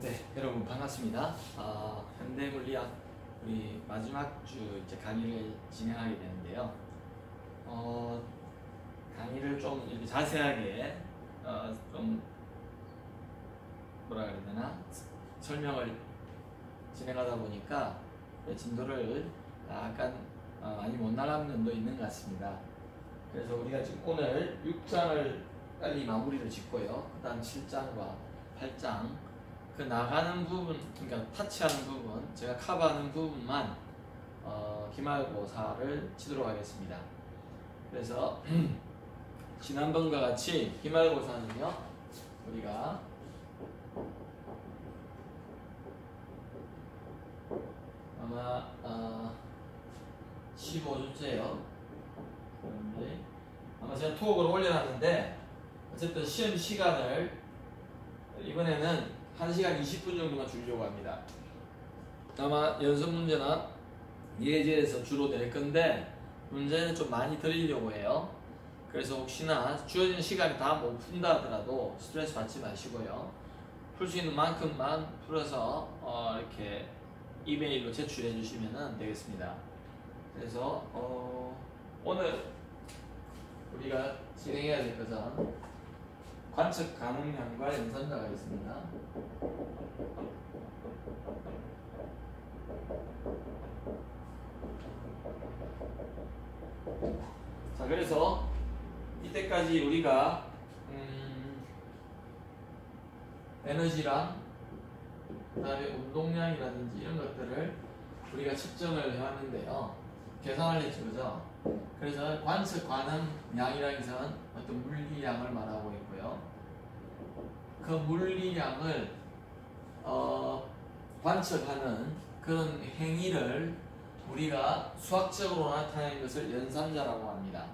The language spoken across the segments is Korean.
네, 여러분 반갑습니다. 현대물리학 우리 마지막 주 이제 강의를 진행하게 되는데요. 강의를 좀 이렇게 자세하게 좀 뭐라 그래야 되나 설명을 진행하다 보니까 진도를 약간 많이 못 나가는 면도 있는 것 같습니다. 그래서 우리가 지금 오늘 6장을 빨리 마무리를 짓고요. 그 다음 7장과 8장 그 나가는 부분, 그러니까 타치하는 부분, 제가 커버하는 부분만 기말고사를 치도록 하겠습니다. 그래서 지난번과 같이 기말고사는요, 우리가 아마 15주째요. 그런데 아마 제가 톡으로 올려놨는데 어쨌든 시험 시간을 이번에는 1시간 20분 정도만 주려고 합니다. 아마 연습 문제는 예제에서 주로 낼 건데 문제는 좀 많이 드리려고 해요. 그래서 혹시나 주어진 시간이 다 못 푼다 하더라도 스트레스 받지 마시고요. 풀 수 있는 만큼만 풀어서 이렇게 이메일로 제출해 주시면 되겠습니다. 그래서 오늘 우리가 진행해야 될 것은 관측 가능량과 연산자가 있습니다. 자, 그래서 이때까지 우리가 에너지랑 그 다음에 운동량이라든지 이런 것들을 우리가 측정을 해왔는데요. 계산을 했죠, 그죠? 그래서 관측 가능량이라는 것은 어떤 물리량을 말하고 있고요. 그 물리량을 관측하는 그런 행위를 우리가 수학적으로 나타내는 것을 연산자라고 합니다.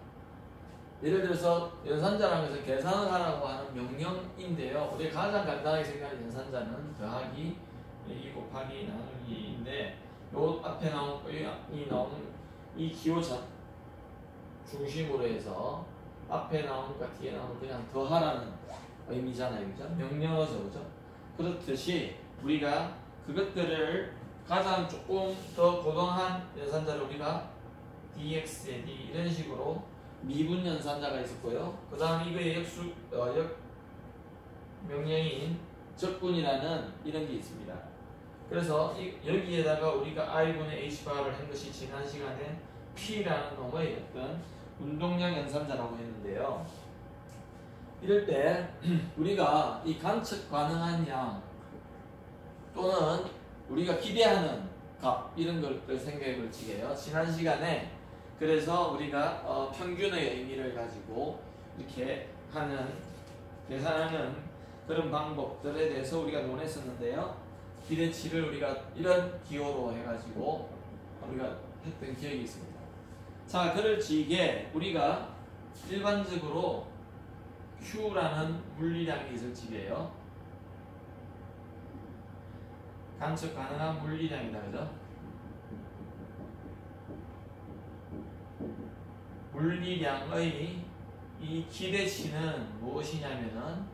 예를 들어서 연산자라는 것은 계산을 하라고 하는 명령인데요. 우리가 가장 간단하게 생각하는 연산자는 더하기 2 곱하기 나누기인데 요 앞에 나온 이 기호 중심으로 해서 앞에 나온 것과 뒤에 나온 것 그냥 더하라는 의미잖아요. 그죠? 명령어죠. 그죠? 그렇듯이 우리가 그것들을 가장 조금 더 고동한 연산자를 우리가 dx에 d 이런 식으로 미분 연산자가 있었고요. 그 다음 이거의 역 명령인 적분이라는 이런 게 있습니다. 그래서 여기에다가 우리가 i분의 h바를 한 것이 지난 시간에 p라는 놈의 어떤 운동량 연산자라고 했는데요. 이럴 때 우리가 이 관측 가능한 양 또는 우리가 기대하는 값 이런 걸 생각해 볼 적이에요. 지난 시간에 그래서 우리가 평균의 의미를 가지고 이렇게 계산하는 그런 방법들에 대해서 우리가 논했었는데요. 기대치를 우리가 이런 기호로 해가지고 우리가 했던 기억이 있습니다. 자, 그럴 적에 우리가 일반적으로 Q라는 물리량이 있을 적이에요. 관측 가능한 물리량이다, 그죠? 물리량의 이 기대치는 무엇이냐면은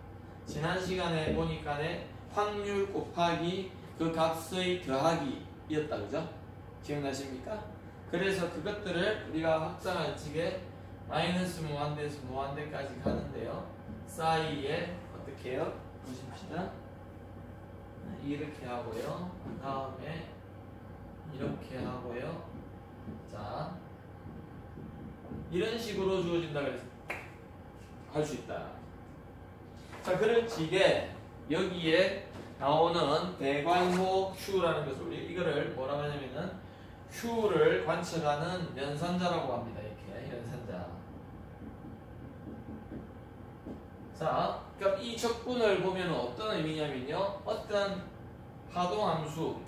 지난 시간에 보니까 확률 곱하기 그 값의 더하기였다, 그죠? 기억나십니까? 그래서 그것들을 우리가 확장할 적에 마이너스 무한대에서 무한대까지 가는데요. 사이에 어떻게 해요? 보십시다. 이렇게 하고요. 그 다음에 이렇게 하고요. 자, 이런 식으로 주어진다 그래서 할 수 있다. 자, 그럴 적에 여기에 나오는 대관호 Q라는 것을 우리 이거를 뭐라고 하냐면은 Q를 관측하는 연산자라고 합니다. 이렇게 연산자. 자, 그럼 이 적분을 보면 어떤 의미냐면요. 어떤 파동함수,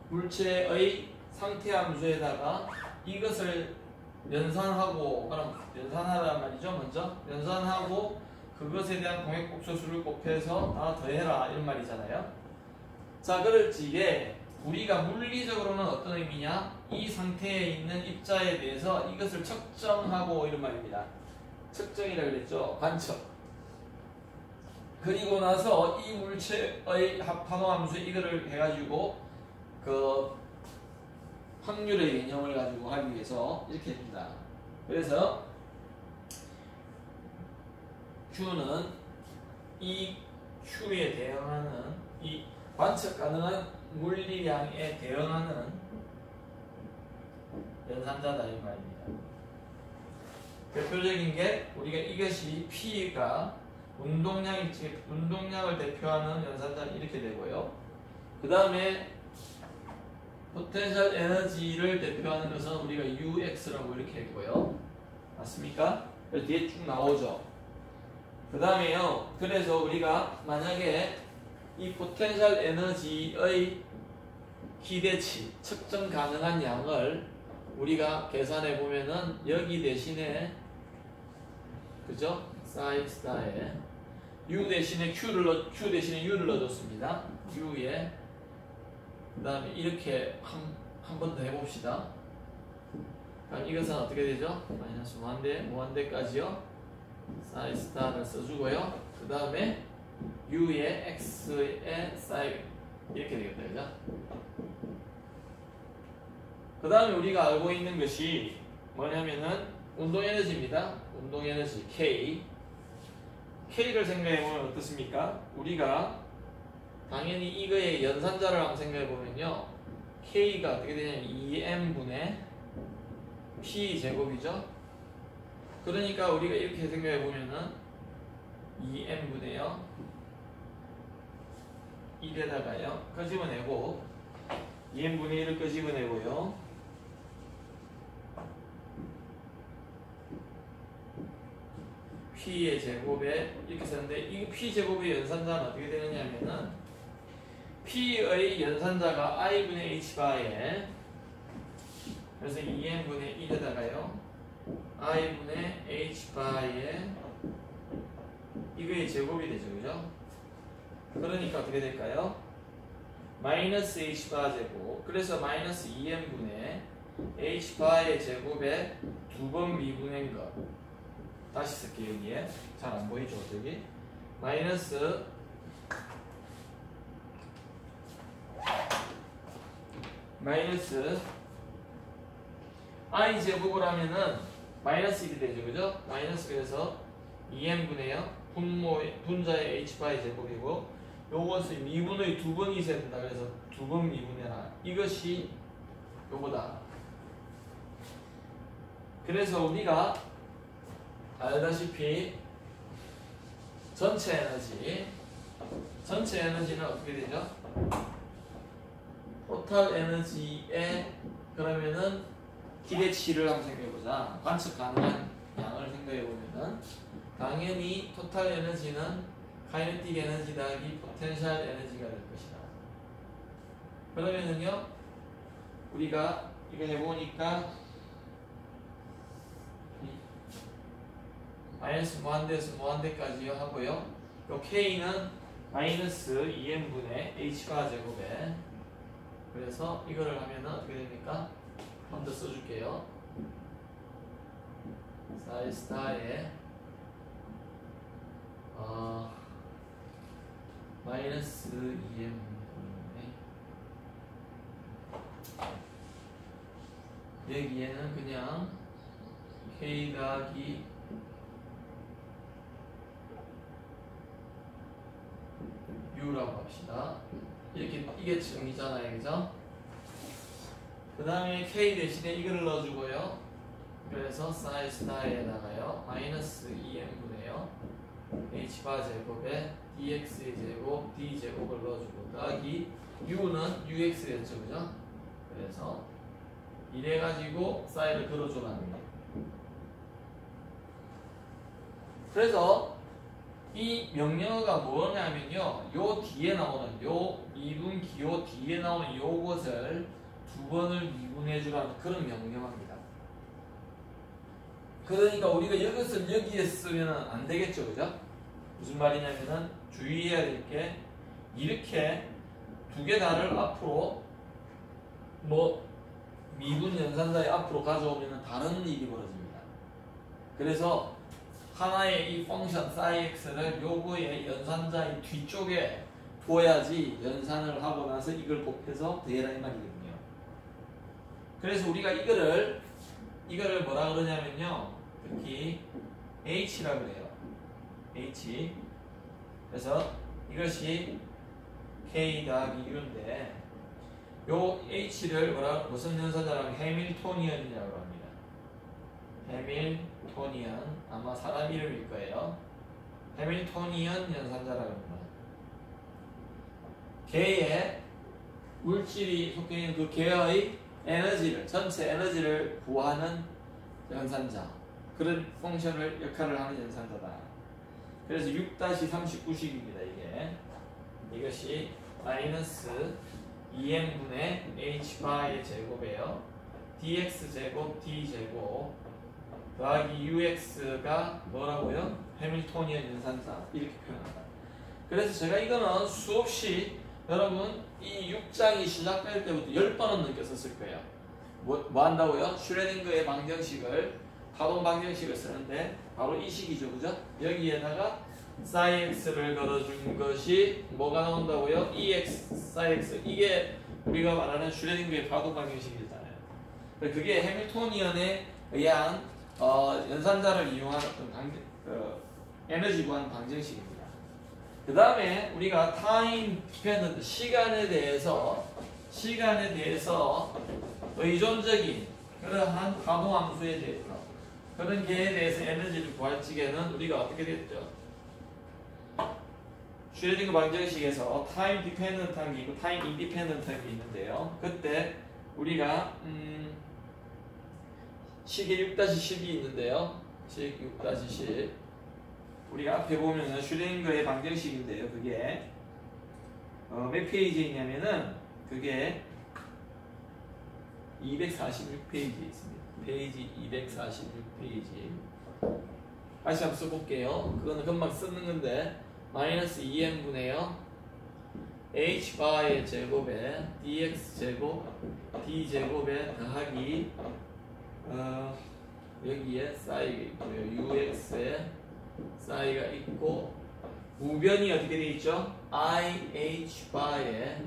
물체의 상태함수에다가 이것을 연산하고, 그럼 연산하란 말이죠. 먼저 연산하고 그것에 대한 공획복소수를 곱해서 다 더해라 이런 말이잖아요. 자, 그럴 적에 우리가 물리적으로는 어떤 의미냐? 이 상태에 있는 입자에 대해서 이것을 측정하고 이런 말입니다. 측정이라고 그랬죠. 관측. 그리고 나서 이 물체의 합함함수 이거를 해가지고 그 확률의 개념을 가지고 하기 위해서 이렇게 합니다. 그래서 Q는 이 Q에 대응하는 이 관측 가능한 물리량에 대응하는 연산자다 이 말입니다. 대표적인 게 우리가 이것이 P가 운동량을 대표하는 연산자는 이렇게 되고요. 그 다음에 포텐셜 에너지를 대표하는 것은 우리가 UX라고 이렇게 했고요. 맞습니까? 그래서 뒤에 쭉 나오죠. 그 다음에요. 그래서 우리가 만약에 이 포텐셜 에너지의 기대치, 측정 가능한 양을 우리가 계산해 보면은 여기 대신에 그죠? 사이스타에 U 대신에 Q 대신에 U를 넣어줬습니다. U에 그 다음에 이렇게 한 번 더 해봅시다. 그럼 이것은 어떻게 되죠? 마이너스 무한대까지요. 사이스타를 써주고요. 그 다음에 U에 X에 사이 이렇게 되겠다. 그죠? 그 다음에 우리가 알고 있는 것이 뭐냐면은 운동에너지입니다. 운동에너지 K. K를 생각해보면 어떻습니까? 우리가 당연히 이거의 연산자를 한번 생각해보면요. K가 어떻게 되냐면 2M분의 P제곱이죠. 그러니까 우리가 이렇게 생각해보면은 2M분의요 1에다가요 끄집어내고 2M분의 1을 끄집어내고요. P의 제곱에 이렇게 썼는데 이 P제곱의 연산자는 어떻게 되느냐면은 P의 연산자가 I분의 H바에 그래서 2N분의 1에다가요 I분의 H바에 이거의 제곱이 되죠. 그죠? 그러니까 어떻게 될까요? 마이너스 H바 제곱 그래서 마이너스 2N분의 H바의 제곱에 두 번 미분한 것 다시 쓸게요. 여기에 잘 안 보이죠? 여기 마이너스 I 제곱을 하면은 마이너스 1이 되죠. 그죠? 마이너스 그래서 2N분의요 분자의 H바의 제곱이고 요것을 미분의 두 번 있어야 된다. 그래서 두 번 미분해라. 이것이 요거다. 그래서 우리가 알다시피 전체 에너지는 어떻게 되죠? 토탈 에너지에 그러면은 기대치를 한번 생각해보자. 관측 가능한 양을 생각해보면은 당연히 토탈 에너지는 카이네틱 에너지 더하기 포텐셜 에너지가 될 것이다. 그러면은요 우리가 이거 해보니까 마이너스 무한대에서 무한대까지 하고요. 요 K는 마이너스 2N분의 H바 제곱에 그래서 이거를 하면은 어떻게 됩니까? 한 번 더 써줄게요. 사이스타에 마이너스 2N분의 여기에는 그냥 K 더하기 U라고 합시다. 이렇게 이게 정의잖아요. 그죠? 그 다음에 K 대신에 이거를 넣어주고요. 그래서 사이스타에다가요 마이너스 2N분의요 H바 제곱에 DX의 제곱 D제곱을 넣어주고 더하기 U는 UX였죠. 그죠? 그래서 이래가지고 사이를 걸어줘라는 거예요. 그래서 이 명령어가 뭐냐면요 요 뒤에 나오는 요 미분기 요 뒤에 나오는 요것을 두 번을 미분해 주라는 그런 명령어입니다. 그러니까 우리가 이것을 여기에 쓰면 안 되겠죠. 그죠? 무슨 말이냐면은 주의해야 될 게 이렇게 두 개 다를 앞으로 뭐 미분 연산자의 앞으로 가져오면 다른 일이 벌어집니다. 그래서 하나의 이 펑션 x를 요거의 연산자의 뒤쪽에 둬야지 연산을 하고 나서 이걸 곱해서 더해라 이 말이거든요. 그래서 우리가 이거를 뭐라 그러냐면요, 특히 h라 그래요. h. 그래서 이것이 k 더하기 u인데 요 h를 무슨 연산자라고 해밀토니언이라고 합니다. 해밀토니언, 아마 사람 이름일 거예요. 해밀토니언 연산자라고 합니다. 개의 물질이 속해 있는 그 개의 에너지를, 전체 에너지를 구하는 연산자, 그런 펑션을 역할을 하는 연산자다. 그래서 6-39식입니다. 이것이 마이너스 2n분의 h바의 제곱이에요. dx제곱 d제곱 더하기 ux가 뭐라고요? 해밀토니언 연산자, 이렇게 표현한다. 그래서 제가 이거는 수없이 여러분 이 6장이 시작될 때부터 10번은 느꼈었을 거예요. 뭐 한다고요? 슈레딩거의 방정식을, 파동 방정식을 쓰는데 바로 이 식이죠, 그죠? 여기에다가 sin x를 걸어준 것이 뭐가 나온다고요? ex, sin x. 이게 우리가 말하는 슈레딩거의 파동 방정식이잖아요. 그게 해밀토니언에 의한 연산자를 이용한 어떤 에너지 구하는 방정식입니다. 그 다음에 우리가 타임 디펜던트, 시간에 대해서 의존적인 그러한 파동함수에 대해서, 그런 개에 대해서 에너지를 구할 적에는 우리가 어떻게 됐죠? 슈레딩거 방정식에서 타임 디펜던트한 게 있고 타임 인디펜던트한 게 있는데요. 그때 우리가 식의 6-10이 있는데요. 식 6-10. 우리가 앞에 보면은 슈레딩거의 방정식인데요. 그게 몇 페이지에 있냐면은 그게 246페이지에 있습니다. 페이지 246페이지. 다시 한번 써볼게요. 그거는 금방 쓰는 건데, 마이너스 2n분의요 h바의 제곱에 dx제곱 d제곱에 더하기 여기에 싸이가 있고요. ux에 싸이가 있고, 우변이 어떻게 되어 있죠? ih바에.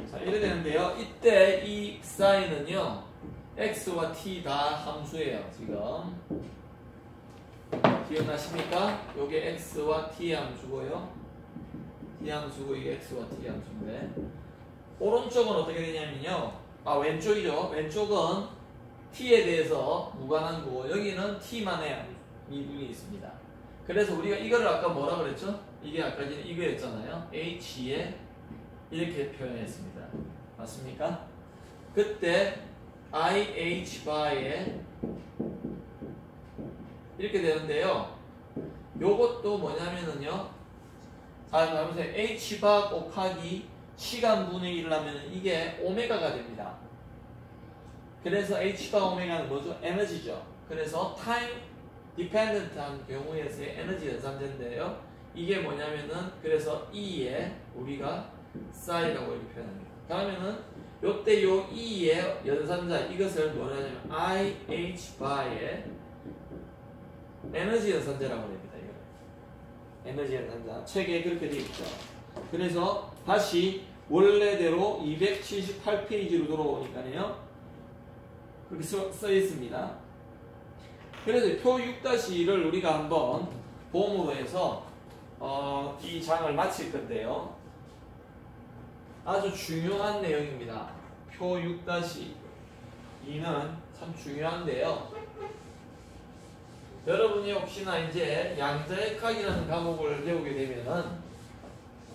자, 이래 되는데요. 이때 이 싸이는요 x와 t 다 함수예요. 지금 기억나십니까? 요게 x와 t 함수고요. t 함수고 이게 x와 t 함수인데, 오른쪽은 어떻게 되냐면요, 왼쪽이죠. 왼쪽은 t에 대해서 무관한 거고, 여기는 t만의 미분이 있습니다. 그래서 우리가 이거를 아까 뭐라 그랬죠? 이게 아까 전에 이거였잖아요. h에 이렇게 표현했습니다. 맞습니까? 그때 ih바에 이렇게 되는데요. 요것도 뭐냐면은요, h바 곱하기 시간분의 1을 하면 이게 오메가가 됩니다. 그래서 h바 오메가는 뭐죠? 에너지죠. 그래서 타임 디펜던트한 경우에서의 에너지 연산자인데요. 이게 뭐냐면은, 그래서 E에 우리가 싸이라고 이렇게 표현합니다. 그러면은 요때 요 E의 연산자, 이것을 뭐라 하냐면 IH바의 에너지 연산자라고 합니다. 이거 에너지 연산자 책에 그렇게 되어 있죠. 그래서 다시 원래대로 278페이지로 돌아오니까요, 그렇게 써 있습니다. 그래서 표 6-1을 우리가 한번 봄으로 해서 이 장을 마칠 건데요. 아주 중요한 내용입니다. 표 6-2는 참 중요한데요. 여러분이 혹시나 이제 양자역학이라는 과목을 배우게 되면은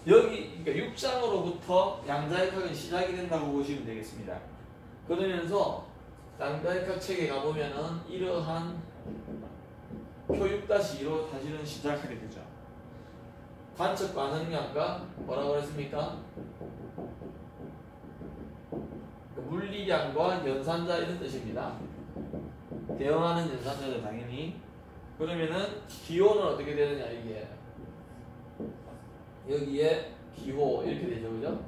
여기 그러니까 6장으로부터 양자역학은 시작이 된다고 보시면 되겠습니다. 그러면서 양자역학 책에 가보면은 이러한 표 6-2로 사실은 시작하게 되죠. 관측 반응량과 뭐라고 그랬습니까? 물리량과 연산자 이런 뜻입니다. 대응하는 연산자죠, 당연히. 그러면은 기호는 어떻게 되느냐, 이게 여기에 기호 이렇게 되죠, 그죠?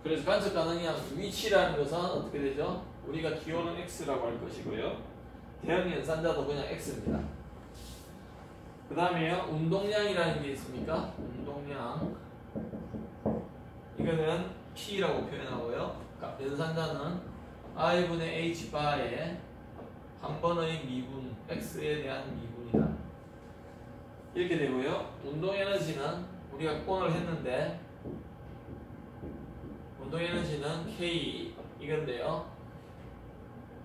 그래서 관측 가능량 위치라는 것은 어떻게 되죠? 우리가 기호는 x라고 할 것이고요. 대형 연산자도 그냥 X입니다. 그 다음에요, 운동량이라는 게 있습니까? 운동량. 이거는 P라고 표현하고요. 그러니까 연산자는 I분의 H바의 한 번의 미분, X에 대한 미분이다. 이렇게 되고요. 운동에너지는 우리가 공을 했는데, 운동에너지는 K, 이건데요.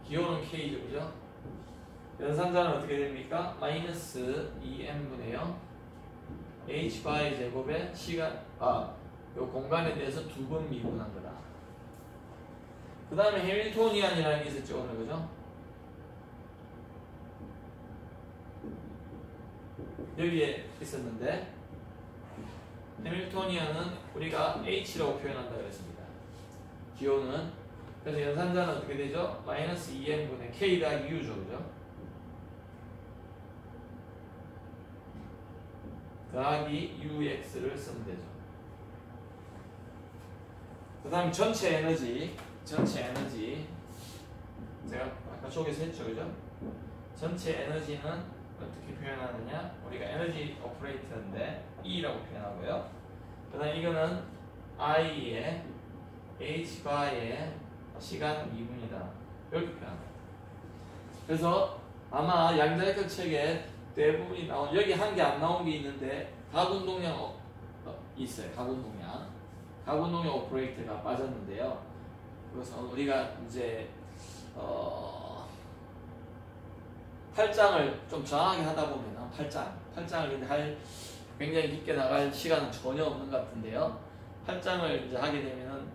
기호는 K죠, 그죠? 연산자는 어떻게 됩니까? 마이너스 2n분의 0 h바의 제곱에 시간, 요 공간에 대해서 두 번 미분한 거다. 그 다음에 해밀토니안이라는 게 있었죠, 오늘, 그죠? 여기에 있었는데, 해밀토니안은 우리가 h라고 표현한다 그랬습니다. 기호는. 그래서 연산자는 어떻게 되죠? 마이너스 2n분의 k 더하기 u죠, 그죠? 더하기 ux를 쓰면 되죠. 그 다음 전체 에너지 제가 아까 쪽에서 했죠, 그죠? 전체 에너지는 어떻게 표현하느냐? 우리가 에너지 오퍼레이터인데 E라고 표현하고요. 그 다음 이거는 I의 H바의 시간 미분이다, 이렇게 표현합니다. 그래서 아마 양자역학 책에 대부분이 나온, 여기 한 개 안 나온 게 있는데 가운동량 있어요. 가운동량 오퍼레이터가 빠졌는데요. 그래서 우리가 이제 8장을 좀 정확하게 하다 보면 8장을 근데 굉장히 깊게 나갈 시간은 전혀 없는 것 같은데요. 8장을 이제 하게 되면은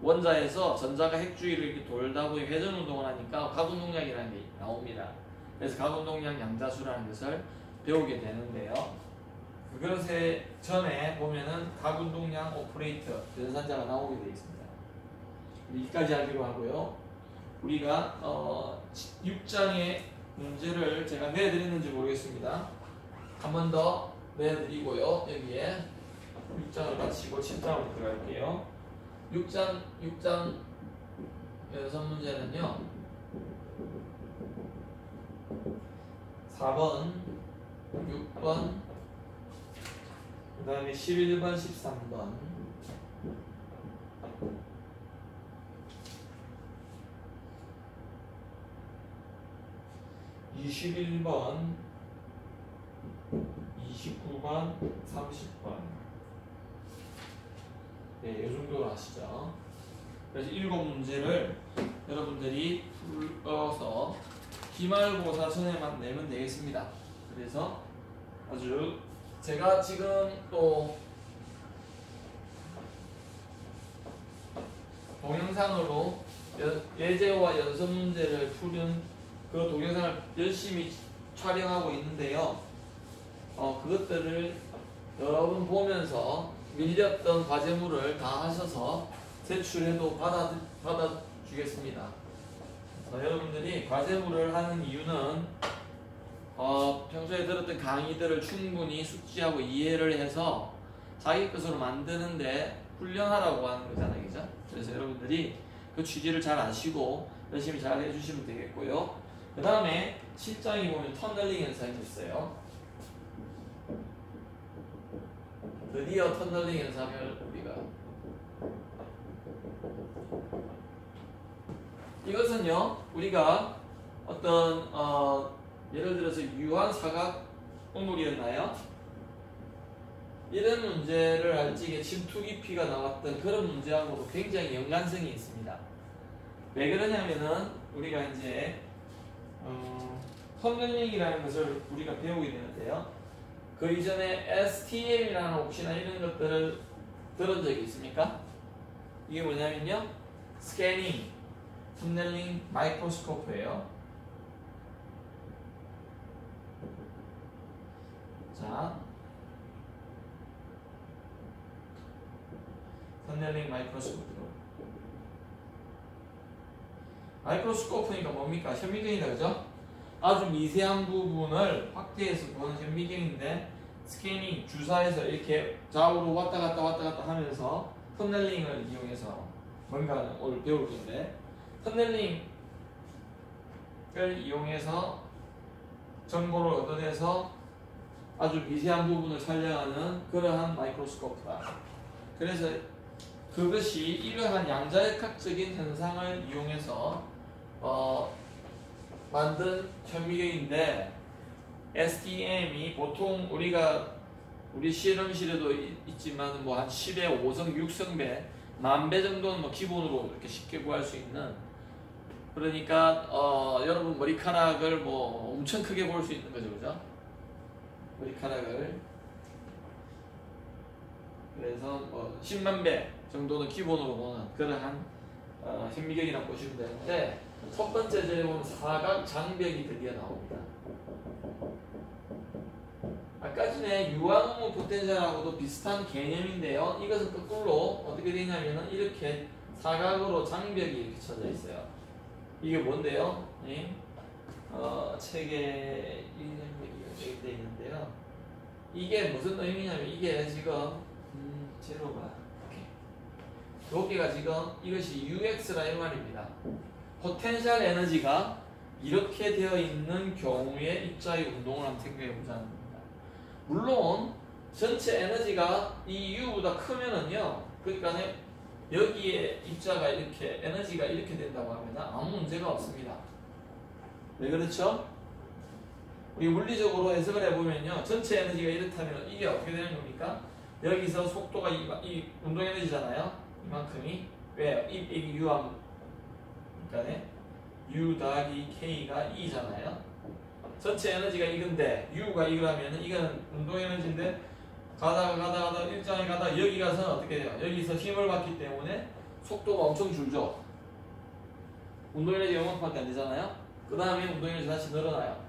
원자에서 전자가 핵주위를 이렇게 돌다 보니 회전 운동을 하니까 가운동량이라는 게 나옵니다. 그래서 가운동량 양자수라는 것을 배우게 되는데요. 그것에 전에 보면은 가운동량 오퍼레이터 연산자가 나오게 되어 있습니다. 여기까지 하기로 하고요. 우리가 6장의 문제를 제가 내드렸는지 모르겠습니다. 한 번 더 내드리고요. 여기에 6장을 마치고 7장으로 들어갈게요. 6장 연산 문제는요, 4번, 6번, 그 다음에 11번, 13번, 21번, 29번, 30번. 네, 이 정도로 하시죠. 그래서 7문제를 여러분들이 풀어서 기말고사 전에만 내면 되겠습니다. 그래서 아주 제가 지금 또 동영상으로 예제와 연습 문제를 푸는 그 동영상을 열심히 촬영하고 있는데요. 그것들을 여러분 보면서 밀렸던 과제물을 다 하셔서 제출해도 받아주겠습니다. 여러분들이 과제물을 하는 이유는 평소에 들었던 강의들을 충분히 숙지하고 이해를 해서 자기 것으로 만드는데 훈련하라고 하는 거잖아요, 그죠? 그래서 여러분들이 그 취지를 잘 아시고 열심히 잘 해주시면 되겠고요. 그 다음에 7장에 보면 터널링 현상이 있어요. 드디어 터널링 현상을 우리가, 이것은요 우리가 어떤 예를 들어서 유한 사각 오물이었나요? 이런 문제를 할 적에 침투 깊이가 나왔던 그런 문제하고도 굉장히 연관성이 있습니다. 왜 그러냐면은 우리가 이제 터널링이라는 것을 우리가 배우게 되는데요. 그 이전에 STM이라는 혹시나 이런 것들을 들은 적이 있습니까? 이게 뭐냐면요, 스캐닝, 터널링 마이크로스코프예요. 자, 터널링 마이크로스코프. 마이크로스코프니까 뭡니까? 현미경이다, 그죠? 아주 미세한 부분을 확대해서 보는 현미경인데, 스캐닝, 주사해서 이렇게 좌우로 왔다 갔다 하면서 터널링을 이용해서 뭔가를 오늘 배울 건데, 터널링 이용해서 정보를 얻어내서 아주 미세한 부분을 촬영하는 그러한 마이크로스코프다. 그래서 그것이 이러한 양자역학적인 현상을 이용해서 만든 현미경인데, STM이 보통 우리 실험실에도 있지만 뭐 한 10의 5성, 6성배, 10,000배 정도는 뭐 기본으로 이렇게 쉽게 구할 수 있는, 그러니까 여러분 머리카락을 뭐 엄청 크게 볼 수 있는 거죠, 그죠? 머리카락을 그래서 뭐 10만 배 정도는 기본으로 보는 그러한 현미경이라고 보시면 되는데, 첫 번째 절에 보면 사각 장벽이 드디어 나옵니다. 아까 전에 유황 포텐셜하고도 비슷한 개념인데요. 이것은 거꾸로 어떻게 되냐면은 이렇게 사각으로 장벽이 이렇게 쳐져 있어요. 이게 뭔데요? 네? 책에 이렇게 되어 있는데요. 이게 무슨 의미냐면, 이게 지금 제로가 여기가 지금 이것이 UX라 이 말입니다. 포텐셜 에너지가 이렇게 되어 있는 경우에 입자의 운동을 한번 생각해 보자는 겁니다. 물론 전체 에너지가 이 U보다 크면은요, 그러니까 여기에 입자가 이렇게 에너지가 이렇게 된다고 하면 아무 문제가 없습니다. 왜 그렇죠? 우리 물리적으로 해석을 해보면요, 전체 에너지가 이렇다면 이게 어떻게 되는 겁니까? 여기서 속도가 이 운동 에너지잖아요. 이만큼이 왜요? 이 U하고 그러니까 U 더하기 K가 E잖아요. 전체 에너지가 이건데 U가 이거라면 이거는 운동 에너지인데 가다가 일정하게 가다가 여기 가서는 어떻게 돼요? 여기서 힘을 받기 때문에 속도가 엄청 줄죠. 운동 에너지가 이만큼밖에 안 되잖아요. 그 다음에 운동 에너지 다시 늘어나요.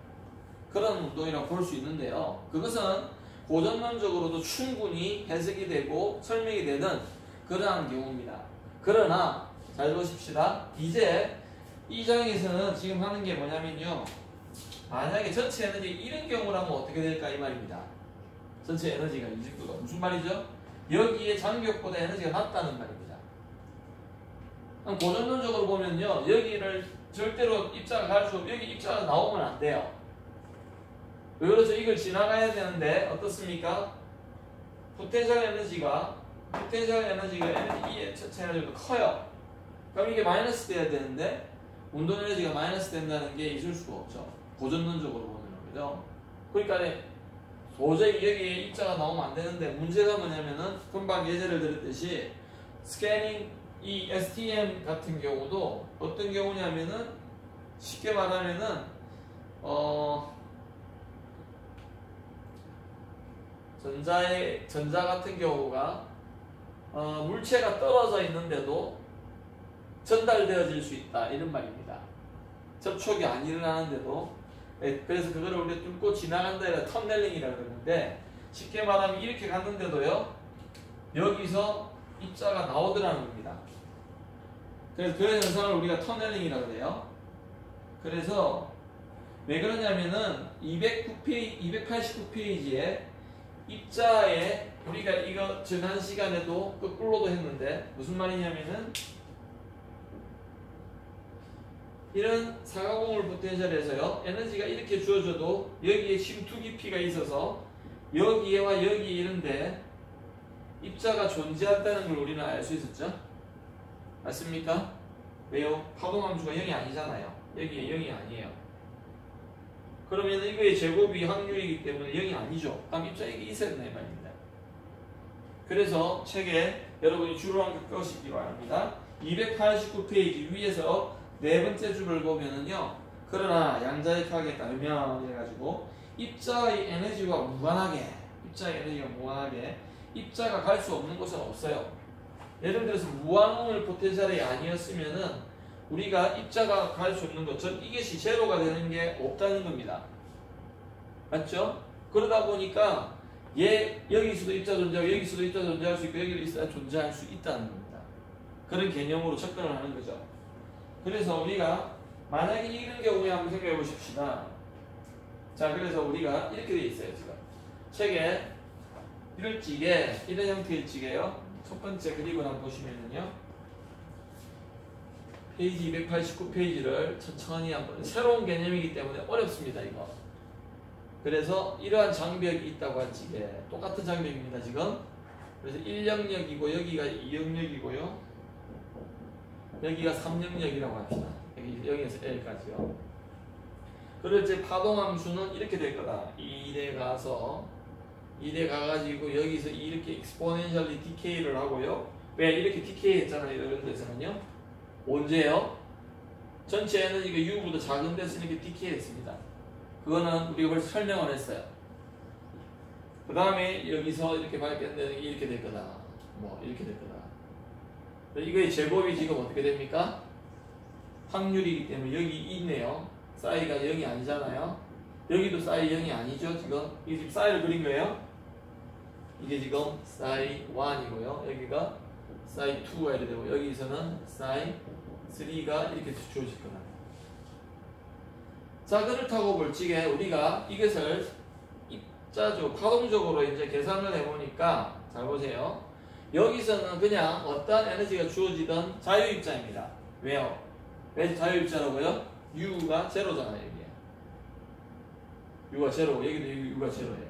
그런 운동이라고 볼 수 있는데요. 그것은 고전론적으로도 충분히 해석이 되고 설명이 되는 그러한 경우입니다. 그러나 잘 보십시다. 이제 이 장에서는 지금 하는 게 뭐냐면요, 만약에 전체 에너지 이런 경우라면 어떻게 될까 이 말입니다. 전체 에너지가 이 정도가 무슨 말이죠? 여기에 장벽보다 에너지가 낮다는 말입니다. 고전론적으로 보면요, 여기를 절대로 입자가 갈 수 없고 여기 입자가 나오면 안 돼요. 왜 그렇죠? 이걸 지나가야 되는데 어떻습니까? 포텐셜 에너지가 에너지 전체 에너지보다 커요. 그럼 이게 마이너스 돼야 되는데 운동 에너지가 마이너스 된다는 게 있을 수가 없죠. 고전론적으로 보면 그죠? 그러니까 도저히 여기에 입자가 나오면 안 되는데, 문제가 뭐냐면은 금방 예제를 들었듯이 스캐닝 이 STM 같은 경우도 어떤 경우냐면은 쉽게 말하면은 전자 같은 경우가 물체가 떨어져 있는데도 전달되어질 수 있다 이런 말입니다. 접촉이 안 일어나는데도. 그래서 그거를 우리가 뚫고 지나간다 이라 터널링이라고 그러는데, 쉽게 말하면 이렇게 갔는데도요 여기서 입자가 나오더라는 겁니다. 그래서 그 현상을 우리가 터널링이라고 해요. 그래서 왜 그러냐면은 289페이지에 입자에 우리가 이거 지난 시간에도 거꾸로도 했는데 무슨 말이냐면은, 이런 사각공울 포텐셜에서요 에너지가 이렇게 주어져도 여기에 침투 깊이가 있어서 여기와 여기 이런데 입자가 존재한다는 걸 우리는 알 수 있었죠? 맞습니까? 왜요? 파동함수가 0이 아니잖아요. 여기에 0이 아니에요. 그러면 이거의 제곱이 확률이기 때문에 0이 아니죠. 그럼 입자가 있어야 된다 이 말입니다. 그래서 책에 여러분이 줄을 한개 끄시기 바랍니다. 289페이지 위에서 네 번째 줄을 보면은요, 그러나 양자역학에 따르면 해가지고 입자의 에너지와 무관하게 입자가 갈 수 없는 곳은 없어요. 예를 들어서 무한홍을 포텐셜이 아니었으면은 우리가 입자가 갈 수 없는 것, 즉 이것이 제로가 되는 게 없다는 겁니다. 맞죠? 그러다 보니까 여기서도 입자 존재하고 여기서도 입자 존재할 수 있고 여기도 입자 존재할 수 있다는 겁니다. 그런 개념으로 접근을 하는 거죠. 그래서 우리가 만약에 이런 경우에 한번 생각해 보십시다. 자, 그래서 우리가 이렇게 돼 있어요. 지금 책에 이런 형태의 찌개요. 첫 번째 그림을 한번 보시면은요, 페이지 289페이지를 천천히 한번 새로운 개념이기 때문에 어렵습니다 이거. 그래서 이러한 장벽이 있다고 한 식에 똑같은 장벽입니다 지금. 그래서 1영역이고 여기가 2영역이고요 여기가 3영역이라고 합시다. 여기에서 L까지요. 그럴 때 파동함수는 이렇게 될 거다. 2대 가가지고 여기서 이렇게 exponentially decay를 하고요. 왜 이렇게 decay 했잖아요 이런 데서는요. 언제요? 전체 에너지가 U보다 작은 데서 이렇게 decay 했습니다. 그거는 우리가 벌써 설명을 했어요. 그 다음에 여기서 이렇게 밝혔는데 이렇게 될 거다. 뭐 이렇게 될 거다. 이거의 제곱이 지금 어떻게 됩니까? 확률이기 때문에 여기 있네요. 싸이가 0이 아니잖아요. 여기도 싸이 0이 아니죠 지금. 이게 지금 싸이를 그린 거예요. 이게 지금 싸이 1이고요. 여기가 싸이 2가 이렇게 되고 여기서는 싸이 3가 이렇게 주어질 거다. 자 그렇다고 볼 적에 우리가 이것을 입자적 파동적으로 이제 계산을 해보니까 잘 보세요. 여기서는 그냥 어떠한 에너지가 주어지던 자유입자입니다. 왜요? 왜 자유입자라고요? U가 제로잖아요 여기에. U가 제로고 여기도 U가 제로예요.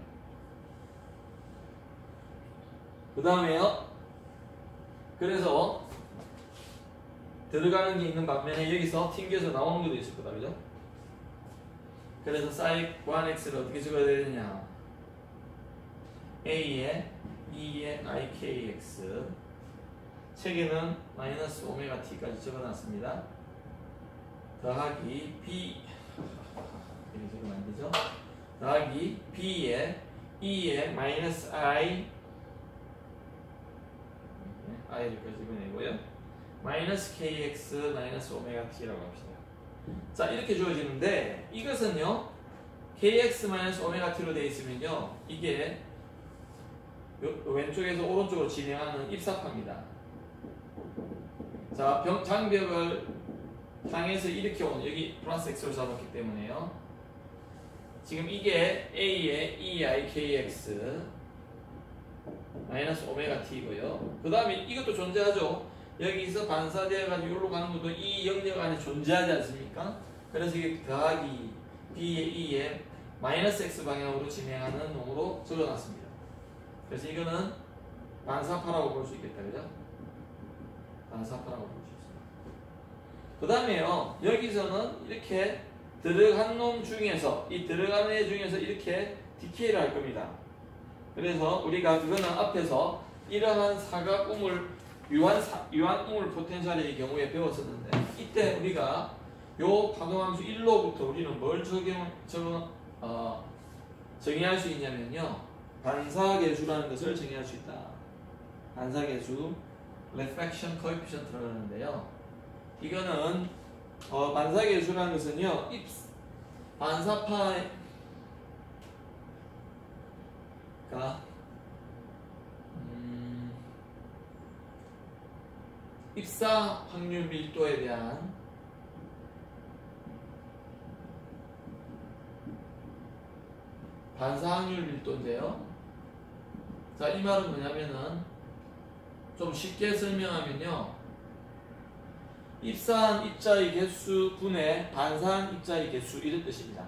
그 다음에요. 그래서 들어가는 게 있는 반면에 여기서 튕겨서 나오는 것도 있을 거다 그죠? 그래서 사이 1x를 어떻게 적어야 되느냐? a에 2의 ikx 책에는 마이너스 오메가 t까지 적어놨습니다. 더하기 b 이렇게 적으면 안 되죠? 더하기 b에 2의 마이너스 i i를까지 집어내고요. 마이너스 kx 마이너스 오메가 t라고 합시다. 자 이렇게 주어지는데 이것은요 kx 마이너스 오메가 t로 되어 있으면요 이게 왼쪽에서 오른쪽으로 진행하는 입사파입니다. 자 장벽을 향해서 이렇게 오는 여기 플러스 x로 잡았기 때문에요. 지금 이게 a의 2ikx 마이너스 오메가 t고요. 그 다음에 이것도 존재하죠. 여기서 반사되어가지고 여기로 가는 것도 이 영역 안에 존재하지 않습니까? 그래서 이게 더하기 b의 2에 마이너스 x 방향으로 진행하는 놈으로 적어놨습니다. 그래서 이거는 반사파라고 볼 수 있겠다, 그죠? 반사파라고 볼 수 있습니다. 그 다음에요, 여기서는 이렇게 들어간 놈 중에서, 이 들어간 애 중에서 이렇게 디케이를 할 겁니다. 그래서 우리가 그거는 앞에서 이러한 사각우물, 유한우물 포텐셜의 경우에 배웠었는데, 이때 우리가 요 파동함수 1로부터 우리는 뭘 정의할 수 있냐면요. 반사계수라는 것을 정의할 수 있다. 반사계수, reflection coefficient라고 하는데요. 이거는 반사계수라는 것은요, 반사파가 입사 확률 밀도에 대한 반사 확률 밀도인데요. 자, 이 말은 뭐냐면은 좀 쉽게 설명하면요. 입사한 입자의 개수 분의 반사한 입자의 개수 이런 뜻입니다.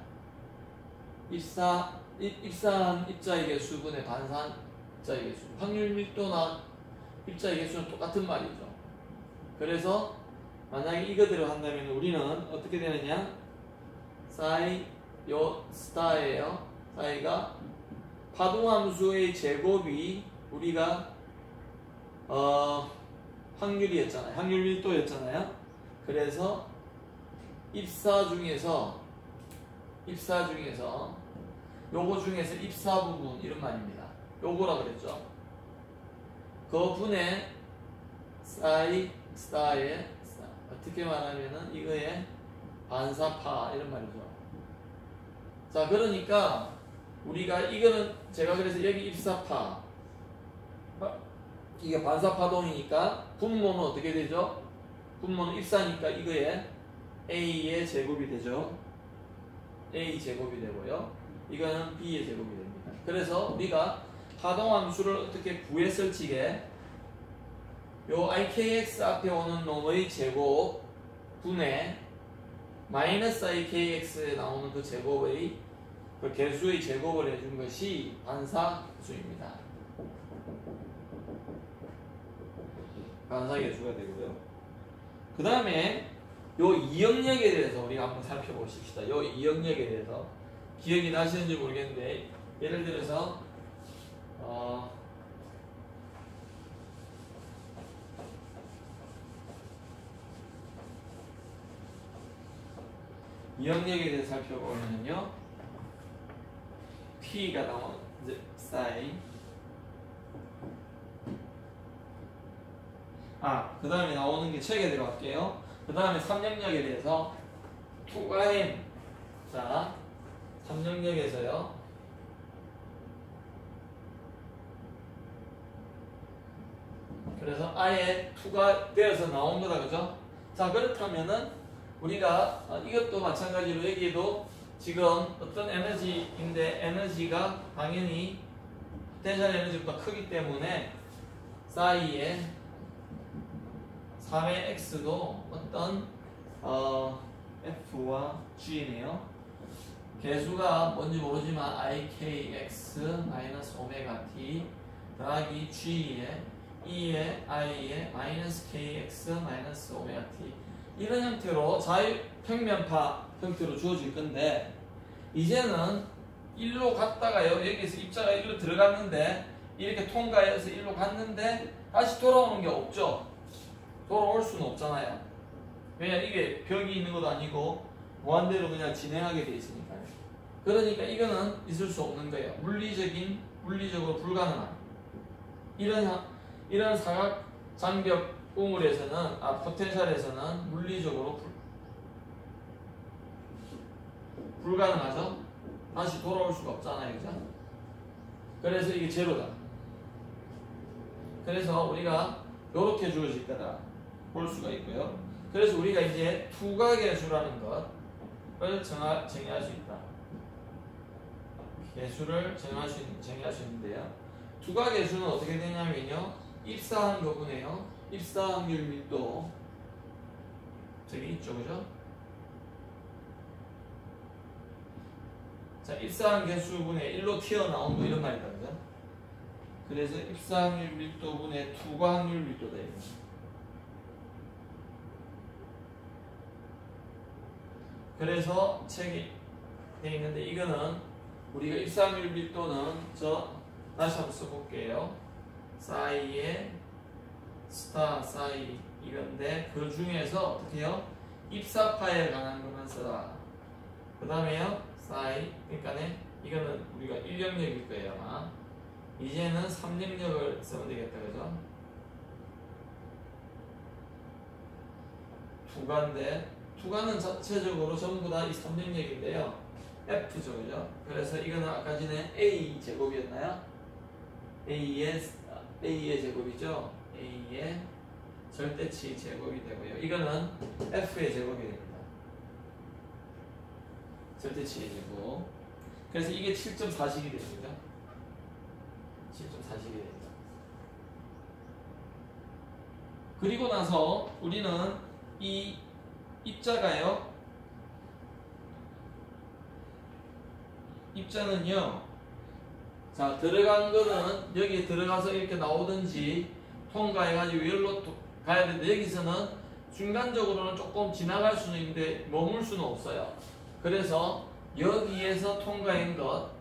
입사한 입자의 개수 분의 반사한 입자의 개수. 확률 밀도나 입자의 개수는 똑같은 말이죠. 그래서 만약에 이거대로 한다면 우리는 어떻게 되느냐? 사이 요 스타예요. 사이가 파동함수의 제곱이 우리가 확률이었잖아요. 확률 밀도였잖아요. 그래서 입사 중에서 요거 중에서 입사 부분 이런 말입니다. 요거라 그랬죠. 그 분의 사이 스타의 어떻게 말하면은 이거의 반사파 이런 말이죠. 자, 그러니까 우리가 이거는 제가 그래서 여기 입사파 이게 반사파동이니까 분모는 어떻게 되죠? 분모는 입사니까 이거에 A의 제곱이 되죠. A 제곱이 되고요. 이거는 B의 제곱이 됩니다. 그래서 우리가 파동함수를 어떻게 구했을 적에 요 IKX 앞에 오는 놈의 제곱 분의 마이너스 ikx에 나오는 그 제곱의 그 개수의 제곱을 해준 것이 반사수입니다. 반사계수가 되고요. 그 다음에 요 이역력에 대해서 우리가 한번 살펴보십시다. 요 이역력에 대해서 기억이 나시는지 모르겠는데, 예를 들어서 이역력에 대해서 살펴보면요, P가 나온 사인, 그 다음에 나오는 게 책에 들어갈게요. 그 다음에 3영역에 대해서 2m, 자 3영역에서요 그래서 아예 2가 되어서 나온 거다, 그죠? 자, 그렇다면은 우리가 이것도 마찬가지로 여기에도 지금 어떤 에너지인데, 에너지가 당연히 포텐셜 에너지보다 크기 때문에 사이에 3의 x도 어떤 f와 g네요. 개수가 뭔지 모르지만 ikx 오메가 t 더하기 g에 2의 i에 마이너스 kx 오메가 t, 이런 형태로 자유평면파 형태로 주어질 건데, 이제는 일로 갔다가요, 여기서 입자가 일로 들어갔는데 이렇게 통과해서 일로 갔는데 다시 돌아오는 게 없죠. 돌아올 수는 없잖아요. 왜냐, 이게 벽이 있는 것도 아니고 무한대로 그냥 진행하게 돼 있으니까요. 그러니까 이거는 있을 수 없는 거예요. 물리적으로 불가능한 이런 사각 장벽 우물에서는, 포텐셜에서는 물리적으로 불가능하죠. 다시 돌아올 수가 없잖아요, 그죠? 그래서 이게 제로다. 그래서 우리가 이렇게 주어질 거다 볼 수가 있고요. 그래서 우리가 이제 투각계수라는 것을 정의할 수 있다. 계수를 정의할 수 있는데요. 투각계수는 어떻게 되냐면요, 입사한 거분이에요. 입사확률 밀도, 저기 있죠, 그죠? 자, 입사한 개수분의 1로 튀어나온 거, 이런 말이다, 그죠? 그래서 입사확률 밀도분의 투과확률 밀도다, 이거. 그래서 책이 되어 있는데, 이거는 우리가 입사확률 밀도는 다시 한번 써볼게요. 사이에 스타 사이 이건데, 그 중에서 어떻게 해요? 입사파에 관한 것만 써라. 그 다음에요, 사이, 그러니까 이거는 우리가 1영역일 거예요, 아마. 이제는 3영역을 쓰면 되겠다, 그죠? 투가는 자체적으로 전부 다 이 3영역인데요, F죠, 그죠? 그래서 이거는 아까 전에 A 제곱이었나요? A의 제곱이죠? A의 절대치 제곱이 되고요. 이거는 F의 제곱이 됩니다. 절대치의 제곱. 그래서 이게 7.4식이 됩니다. 7.4식이 됩니다. 그리고 나서 우리는 이 입자가요, 입자는요, 자, 들어간 거는 여기 들어가서 이렇게 나오든지 통과해가지고 여기로 가야 되는데, 여기서는 중간적으로는 조금 지나갈 수는 있는데 머물 수는 없어요. 그래서 여기에서 통과한 것,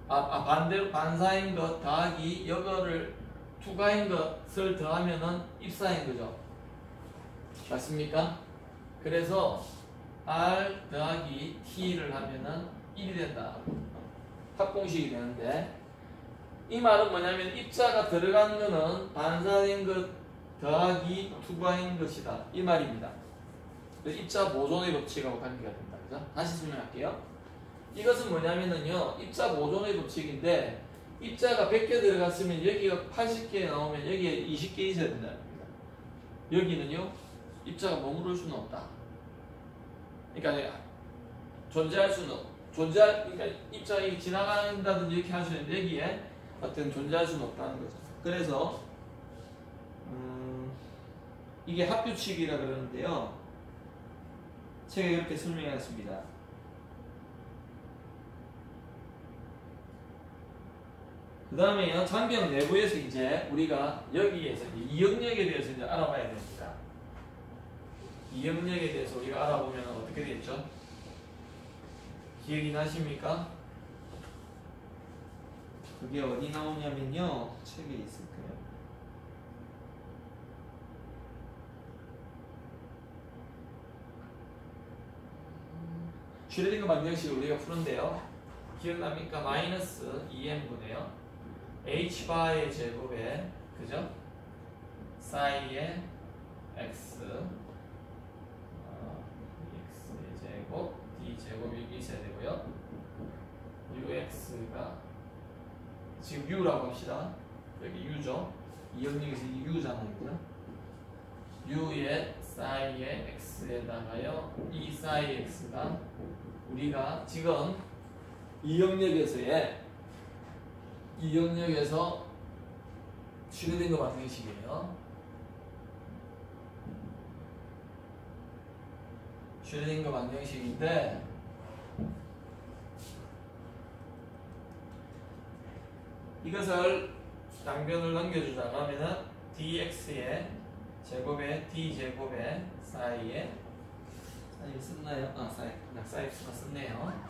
반대로 반사인 것 더하기 여거를 투과인 것을 더하면은 입사인 거죠. 맞습니까? 그래서 R 더하기 T를 하면은 1이 된다. 합공식이 되는데, 이 말은 뭐냐면 입자가 들어간 거는 반사된 것 더하기 투과인 것이다, 이 말입니다. 입자 보존의 법칙하고 관계가 된다. 그죠? 다시 설명할게요. 이것은 뭐냐면은요, 입자 보존의 법칙인데, 입자가 100개 들어갔으면 여기가 80개 나오면 여기에 20개 있어야 된다는 겁니다. 여기는요, 입자가 머무를 수는 없다. 그러니까 그러니까 입자가 지나간다든지 이렇게 할 수 있는데, 여기에 어떤 존재할 수는 없다는 거죠. 그래서 이게 합규칙이라 그러는데요, 책에 이렇게 설명해놨습니다. 그 다음에 장비형 내부에서 이제 우리가 여기에서 이 영역에 대해서 이제 알아봐야 됩니다. 이 영역에 대해서 우리가 알아보면 어떻게 되겠죠? 기억이 나십니까? 그게 어디 나오냐면요. 책에 있을 거예요. 슈레딩거 방정식을 우리가 푸는데요. 기억납니까? 마이너스 2n분의요. h바의 제곱에 그죠? 사이의 x x의 제곱 d 제곱이 있어야 되고요. ux가 지금 u라고 합시다. 여기 u죠. 이 영역에서 이 u잖아요. 그죠? u의 사이의 x에다가요. 이 사이 x가 우리가 지금 이 영역에서 슈레딩거 방정식이에요. 슈레딩거 방정식인데 이것을 양변을 넘겨주자 그러면은 dx의 제곱에 d제곱에 사이에 사이 썼나요? 사이가 썼네요.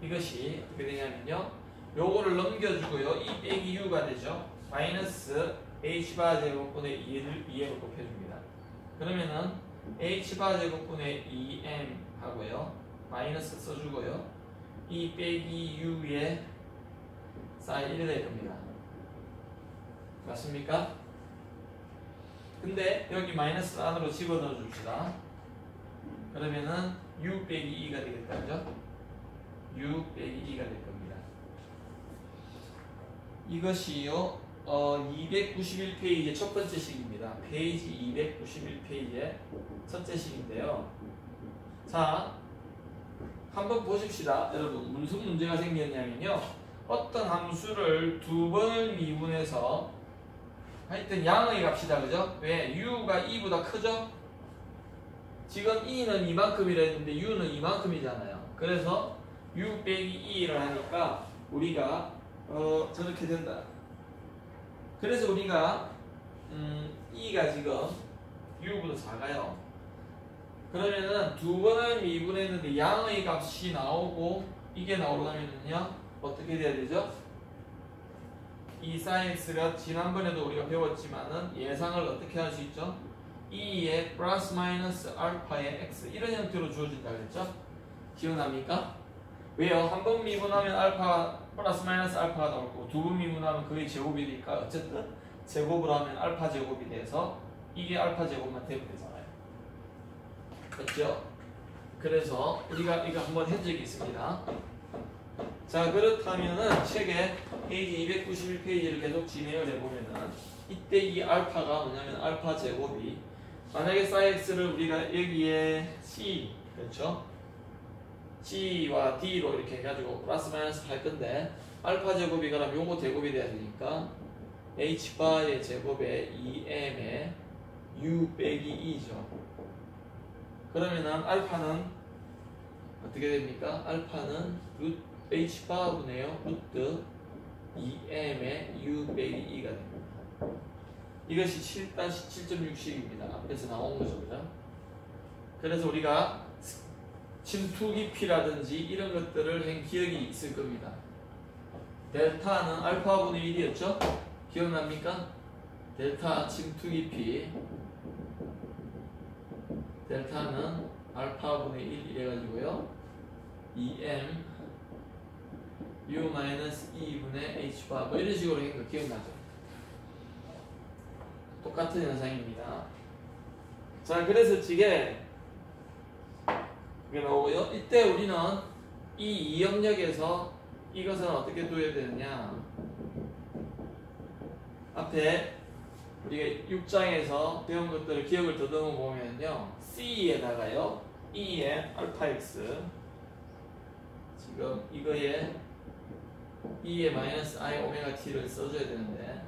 이것이 어떻게 되냐면요. 요거를 넘겨주고요. 이 빼기 u가 되죠. 마이너스 h바 제곱분의 2를 곱해줍니다. 그러면은 h바 제곱분의 2m 하고요. 마이너스 써주고요. 이 빼기 u의 사인 1이 될 겁니다. 맞습니까? 근데 여기 마이너스 안으로 집어넣어 줍시다. 그러면은 u 빼기 2가 되겠다. 그죠? u 빼기 2가 될 겁니다. 이것이요, 291페이지의 첫 번째 식입니다. 페이지 291페이지의 첫째 식인데요. 자, 한번 보십시다. 여러분, 무슨 문제가 생겼냐면요. 어떤 함수를 두 번을 미분해서 하여튼 양의 값이다. 그죠? 왜? u가 2보다 크죠? 지금 2는 이만큼이라 했는데 u는 이만큼이잖아요. 그래서 u 빼기 2를 하니까 우리가 저렇게 된다. 그래서 우리가 2가 지금 u보다 작아요. 그러면은 두 번을 미분했는데 양의 값이 나오고 이게 나오려면요 어떻게 돼야 되죠? 이 sin x가 지난번에도 우리가 배웠지만은 예상을 어떻게 할 수 있죠? 2의 플러스 마이너스 알파의 x 이런 형태로 주어진다 그랬죠? 기억납니까? 왜요? 한 번 미분하면 알파 플러스 마이너스 알파가 나올 거고 두 번 미분하면 그게 제곱이 되니까 어쨌든 제곱을 하면 알파 제곱이 돼서 이게 알파 제곱만 되면 되잖아요. 그렇죠? 그래서 우리가 이거 한번 한 적이 있습니다. 자, 그렇다면은 책에 페이지 291페이지를 계속 진행을 해보면은 이때 이 알파가 뭐냐면 알파 제곱이 만약에 사이 x를 우리가 여기에 c 그렇죠? c와 d로 이렇게 해가지고 플러스 마이너스 할 건데 알파 제곱이 그럼 요거 제곱이 돼야 되니까 h바의 제곱에 2m에 u 빼기 2죠. 그러면은 알파는 어떻게 됩니까? 알파는 h바분의요 루트 2m의 u 빼기 2가 됩니다. 이것이 7-7.6식입니다. 앞에서 나온 거죠. 그죠? 그래서 우리가 침투 깊이라든지 이런 것들을 한 기억이 있을 겁니다. 델타는 알파분의 1이었죠? 기억납니까? 델타 침투 깊이 델타는 알파분의 1 이래가지고요 2m u-2분의 h바 뭐 이런 식으로 한 거 기억나죠? 똑같은 현상입니다. 자, 그래서 이게 나오고요. 이때 우리는 이 영역에서 이것은 어떻게 둬야 되느냐? 앞에 우리가 6장에서 배운 것들을 기억을 더듬어 보면요. C에다가요. E의 알파 X 지금 이거에 E의 마이너스 I 오메가 T를 써줘야 되는데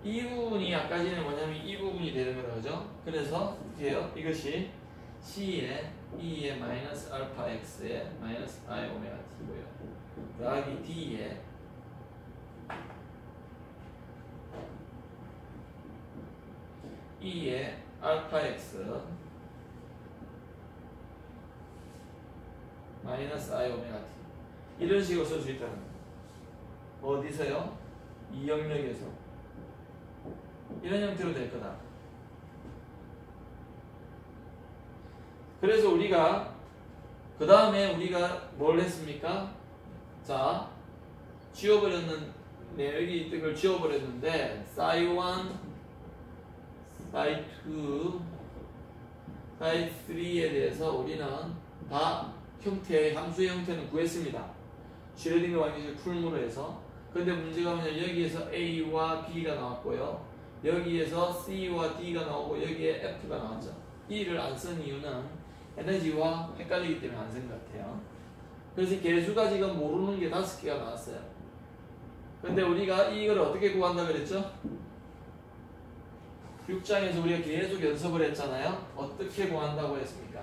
이 부분이 아까 전에 뭐냐면 이 부분이 되는 거죠. 그래서 어떻게 해요? 이것이 C에 E의 마이너스 알파 X에 마이너스 I 오메가 T고요. 더하기 D에 E의 알파 X 마이너스 I 오메가 T 이런 식으로 쓸 수 있다는 거예요. 어디서요? 이 영역에서 이런 형태로 될 거다. 그래서 우리가 그 다음에 우리가 뭘 했습니까? 자, 지워버렸는 여기 있던 걸 지워버렸는데 psi1, psi2, psi3에 대해서 우리는 다 형태의 함수의 형태는 구했습니다. 슈레딩거 방정식을 풀므로 해서. 근데 문제가 뭐냐면 여기에서 A와 B가 나왔고요. 여기에서 C와 D가 나오고 여기에 F가 나왔죠. E를 안 쓴 이유는 에너지와 헷갈리기 때문에 안 쓴 것 같아요. 그래서 개수가 지금 모르는 게 5개가 나왔어요. 근데 우리가 이걸 어떻게 구한다 그랬죠? 6장에서 우리가 계속 연습을 했잖아요. 어떻게 구한다고 했습니까?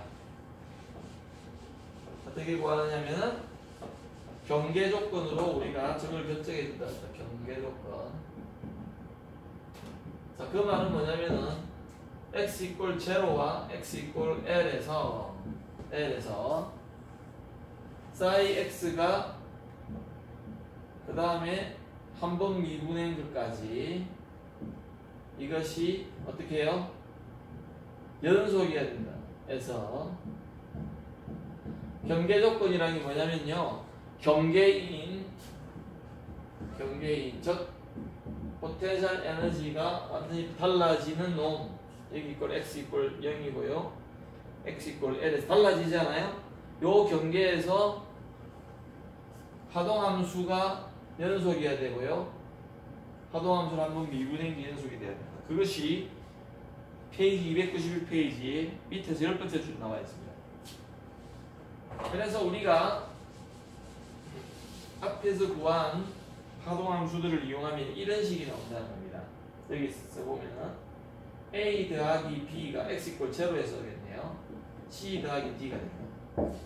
어떻게 구하느냐면은 경계 조건으로 우리가 저걸 결정해 준다 했죠. 경계 조건. 자, 그 말은 뭐냐면은 x 이퀄 0와 x 이퀄 l에서 psi x가 그 다음에 한 번 미분한 것까지 이것이 어떻게 해요? 연속이어야 된다. 해서 경계 조건이라는 게 뭐냐면요. 경계인 즉 포텐셜 에너지가 완전히 달라지는 놈. 여기 이퀄 x 이퀄 0이고요. x 이퀄 l에서 달라지잖아요. 요 경계에서 하동함수가 연속이어야 되고요. 하동함수를 한번 미분한 게 연속이 돼야 됩니다. 그것이 페이지 291페이지 밑에 제일 번째 줄 나와 있습니다. 그래서 우리가 앞에서 구한 하동함수들을 이용하면 이런 식이 나온다는 겁니다. 여기 써보면은 A 더하기 B가 x 이퀄 0에서 되겠네요. C 더하기 D가 됩니다.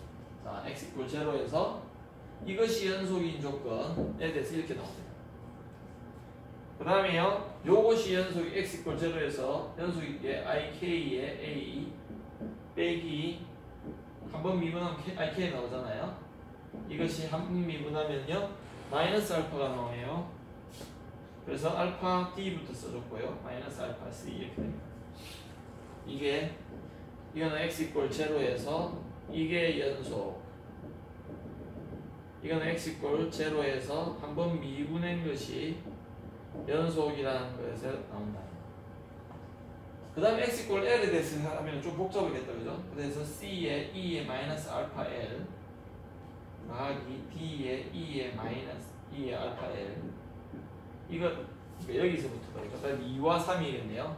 자, x 이퀄 0에서 이것이 연속인 조건에 대해서 이렇게 나옵니다. 그 다음에요, 요것이 연속이 x 이퀄 0에서 연속인 게 ik의 A 빼기 한번 미분하면 ik 나오잖아요. 이것이 한 번 미분하면요 마이너스 알파가 나오네요. 그래서 알파 D부터 써줬고요. 마이너스 알파 C 이렇게 됩니다. 이거는 x 이퀄 0에서 이게 연속. 이거는 x 이퀄 0에서 한번 미분한 것이 연속이라는 것에서 나온다. 그 다음에 x 이퀄 l에 대해서 하면 좀 복잡하겠다, 그죠? 그래서 C에 E에 마이너스 알파 L 더하기 D에 E에 마이너스 E에 알파 L 이거 여기서부터가 그다음 2와 3이겠네요.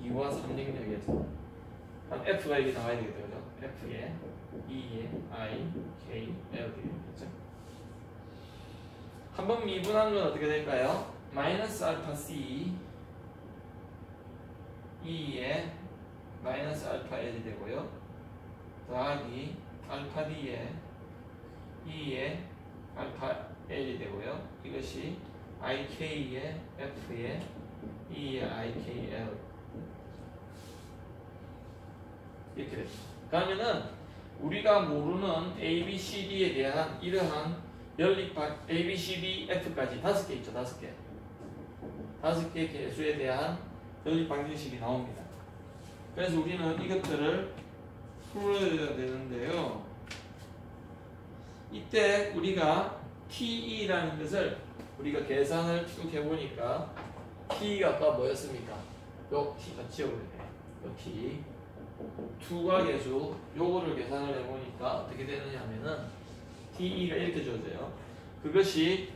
2와 3 영역에서 그럼 F가 여기 나와야 되겠다, 그죠? F에 E에 I, K, L 되겠죠? 한번 미분한 건 어떻게 될까요? 마이너스 알파 C E에 마이너스 알파 L이 되고요. 더하기 알파 D에 E에 알파 L이 되고요. 이것이 IK에 F에 E에 IKL 이렇게 됩니다. 그러면은 우리가 모르는 ABCD에 대한 이러한 연립 ABCD F까지 5개 있죠. 5개 5개 개수에 대한 연립 방정식이 나옵니다. 그래서 우리는 이것들을 풀어야 되는데요. 이때 우리가 TE라는 것을 우리가 계산을 쭉 해보니까 T가 아까 뭐였습니까? 요 T가 지워버리네. 요 T 2가 계수 요거를 계산을 해보니까 어떻게 되느냐 하면은 TE가 이렇게 주어져요. 그것이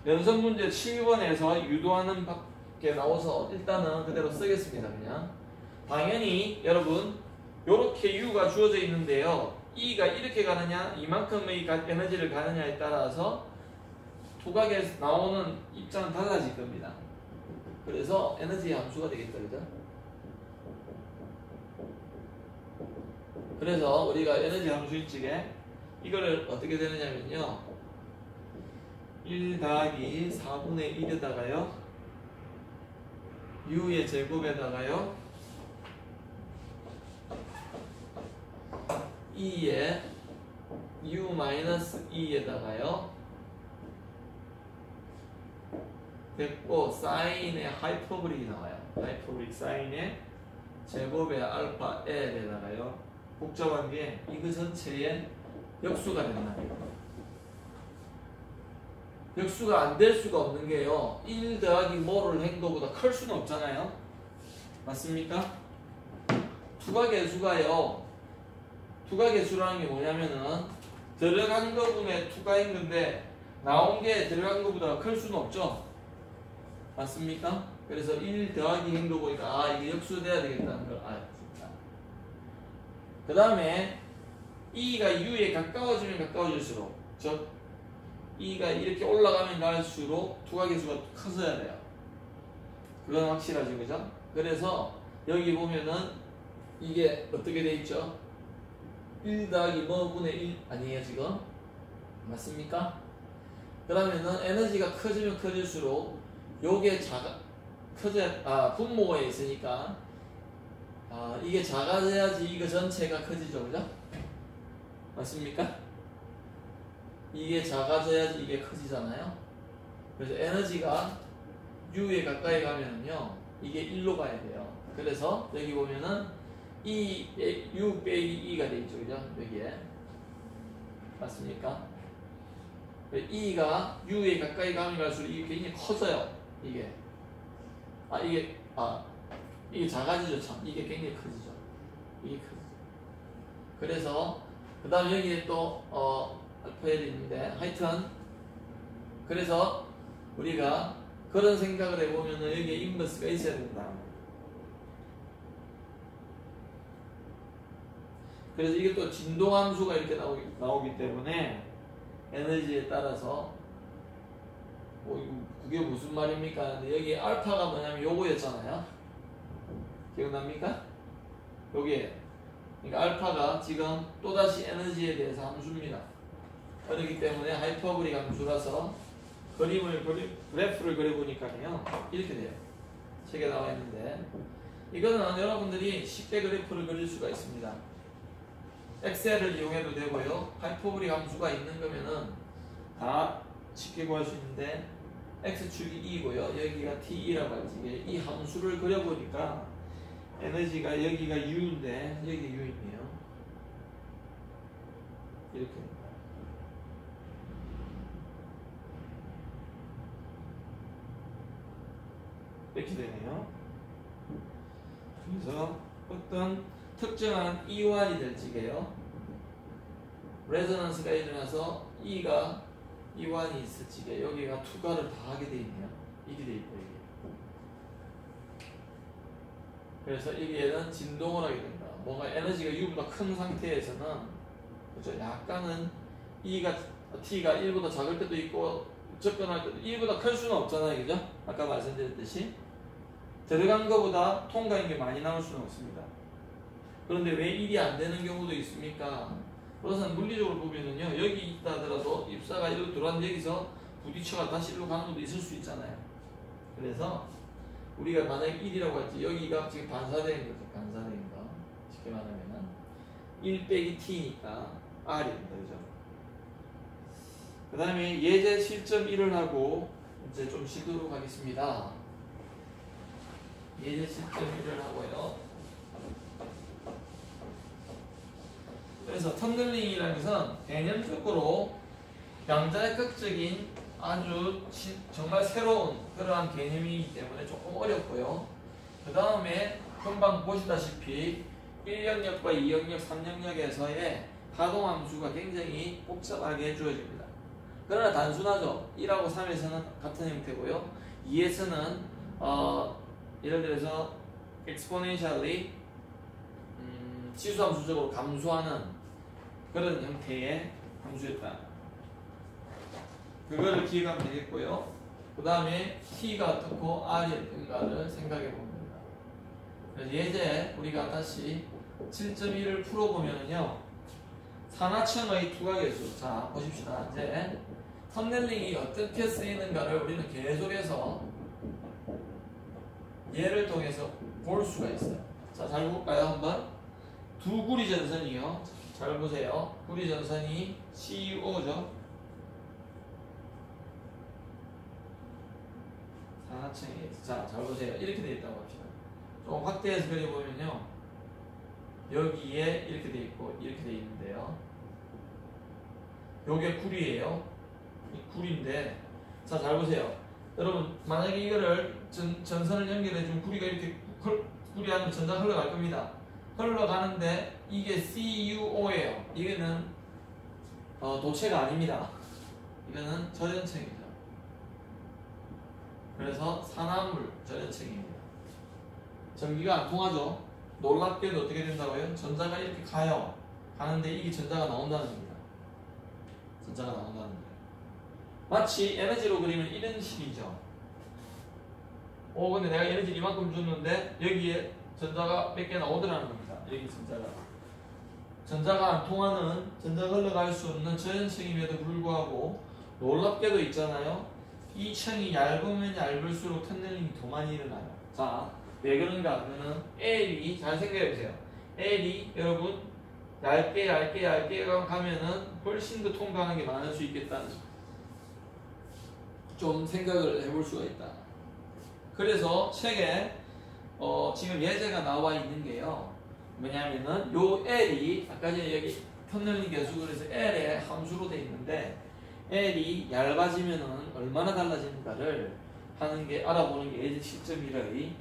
연습 문제 7번에서 유도하는 밖에 나와서 일단은 그대로 쓰겠습니다. 그냥 당연히 여러분 요렇게 U가 주어져 있는데요. E가 이렇게 가느냐 이만큼의 에너지를 가느냐에 따라서 두각에서 나오는 입장은 달라질 겁니다. 그래서 에너지 함수가 되겠다, 그죠? 그래서 우리가 에너지 함수일지에 이거를 어떻게 되느냐면요. 1 더하기 4분의 1에다가요. u의 제곱에다가요. 2의 u-2에다가요. 됐고 사인의 하이퍼브릭이 나와요. 하이퍼브릭 사인의 제곱의 알파 L에다가요. 복잡한 게 이거 전체의 역수가 된다. 역수가 안 될 수가 없는 게요. 1 더하기 뭐를 한 거보다 클 수는 없잖아요. 맞습니까? 투가계수가요. 투가계수라는 게 뭐냐면은 들어간 거분에 투가인 건데 나온 게 들어간 거보다 클 수는 없죠. 맞습니까? 그래서 1 더하기 한 거 보니까 아 이게 역수돼야 되겠다는 걸 알았습니다. 그 다음에 E가 U에 가까워지면 가까워질수록 즉 E가 이렇게 올라가면 갈수록 투가계수가 커져야 돼요. 그건 확실하죠, 그죠? 그래서 여기 보면은 이게 어떻게 돼 있죠? 1 더하기 뭐분의 1 아니에요 지금? 맞습니까? 그러면은 에너지가 커지면 커질수록 요게 커져야 분모에 있으니까 이게 작아져야지 이거 전체가 커지죠, 그죠? 맞습니까? 이게 작아져야지 이게 커지잖아요. 그래서 에너지가 U에 가까이 가면은요 이게 1로 가야 돼요. 그래서 여기 보면은 U 빼기 E가 되어있죠, 그죠? 여기에 맞습니까? E가 U에 가까이 가면 갈수록 이게 굉장히 커져요. 이게 이게 작아지죠, 참. 이게 굉장히 커지죠. 이게 커지죠. 그래서 그 다음 여기에 또 알파엘이 있는데 하여튼 그래서 우리가 그런 생각을 해보면은 여기에 인버스가 있어야 된다. 그래서 이게 또 진동함수가 이렇게 나오기 때문에 에너지에 따라서 그게 무슨 말입니까? 근데 여기 알파가 뭐냐면 요거였잖아요. 기억납니까? 요게 그러니까 알파가 지금 또다시 에너지에 대해서 함수입니다. 그렇기 때문에 하이퍼브릭 함수라서 그래프를 그려보니까요 이렇게 돼요. 책에 나와 있는데 이거는 여러분들이 쉽게 그래프를 그릴 수가 있습니다. 엑셀을 이용해도 되고요. 하이퍼브릭 함수가 있는 거면은 다 쉽게 구할 수 있는데 x축이 2고요. 여기가 t라고 하지. 이 함수를 그려보니까 에너지가 여기가 u인데 여기 u이네요. 이렇게 이렇게 되네요. 그래서 어떤 특정한 이완이 될 적에요. 레저넌스가 일어나서 E가 이완이 있을 적에 여기가 투과를 다 하게 돼 있네요. 이게 돼 있고 이게. 그래서 여기에는 진동을 하게 된다. 뭔가 에너지가 U보다 큰 상태에서는 그렇죠? 약간은 T가 1보다 작을 때도 있고 접근할 때도 1보다 클 수는 없잖아요. 그죠? 아까 말씀드렸듯이 들어간 것보다 통과인 게 많이 나올 수는 없습니다. 그런데 왜 1이 안 되는 경우도 있습니까? 그것은 물리적으로 보면은요, 여기 있다 하더라도 입사가 이렇게 들어왔는데 여기서 부딪혀가 다시 일로 가는 것도 있을 수 있잖아요. 그래서 우리가 만약에 1이라고 할지 여기가 지금 반사되는 거죠. 반사되는 거. 쉽게 말하면은 1 빼기 t니까 r입니다. 그죠? 그 다음에 예제 실점 1을 하고 이제 좀 쉬도록 하겠습니다. 예제 실점 1을 하고요. 그래서 턴들링이라는 것은 개념적으로 양자역학적인 아주 정말 새로운 그러한 개념이기 때문에 조금 어렵고요. 그 다음에 금방 보시다시피 1영역과 2영역, 3영역에서의 파동함수가 굉장히 복잡하게 주어집니다. 그러나 단순하죠. 1하고 3에서는 같은 형태고요. 2에서는 예를 들어서 exponentially 지수함수적으로 감소하는 그런 형태의 함수였다. 그거를 기억하면 되겠고요. 그 다음에 t가 어떻고 r이 어떤가를 생각해 봅니다. 그래서 예제 우리가 다시 7.1을 풀어보면요 산화층의 투과계수. 자 보십시다. 이제 턴넬링이 어떻게 쓰이는가를 우리는 계속해서 얘를 통해서 볼 수가 있어요. 자 잘 볼까요 한번. 두 구리 전선이요. 잘 보세요. 구리 전선이 CUO죠. 산화층이. 자 잘 보세요. 이렇게 되어 있다고 합시다. 좀 확대해서 그려보면요 여기에 이렇게 되어 있고 이렇게 되어 있는데요 요게 구리예요. 이 구리인데 자 잘 보세요. 여러분 만약에 이거를 전선을 연결해 준 구리가 이렇게 구리 안으로 전자가 흘러갈 겁니다. 흘러가는데 이게 CUO예요. 이거는 도체가 아닙니다. 이거는 저전층이죠. 그래서 산화물 저전층입니다. 전기가 안 통하죠. 놀랍게도 어떻게 된다고요? 전자가 이렇게 가요. 가는데 이게 전자가 나온다는 겁니다. 전자가 나온다는 거예요. 마치 에너지로 그리면 이런 식이죠. 근데 내가 에너지를 이만큼 줬는데 여기에 전자가 몇 개 나오더라는 겁니다. 여기 전자가 안 통하는, 전자가 흘러갈 수 없는 저연층임에도 불구하고 놀랍게도 있잖아요. 이 층이 얇으면 얇을수록 턴넬링이 더 많이 일어나요. 자, 왜 그런가? 그러면 L이 잘 생각해보세요. L이 여러분 얇게 가면은 훨씬 더 통과하는 게 많을 수 있겠다는 좀 생각을 해볼 수가 있다. 그래서 책에 지금 예제가 나와 있는 게요. 뭐냐면은 요 L이 아까 전에 여기 턴넬링 계수 그래서 L의 함수로 돼 있는데 L이 얇아지면은 얼마나 달라지는가를 하는 게 알아보는 게 예제 10.1의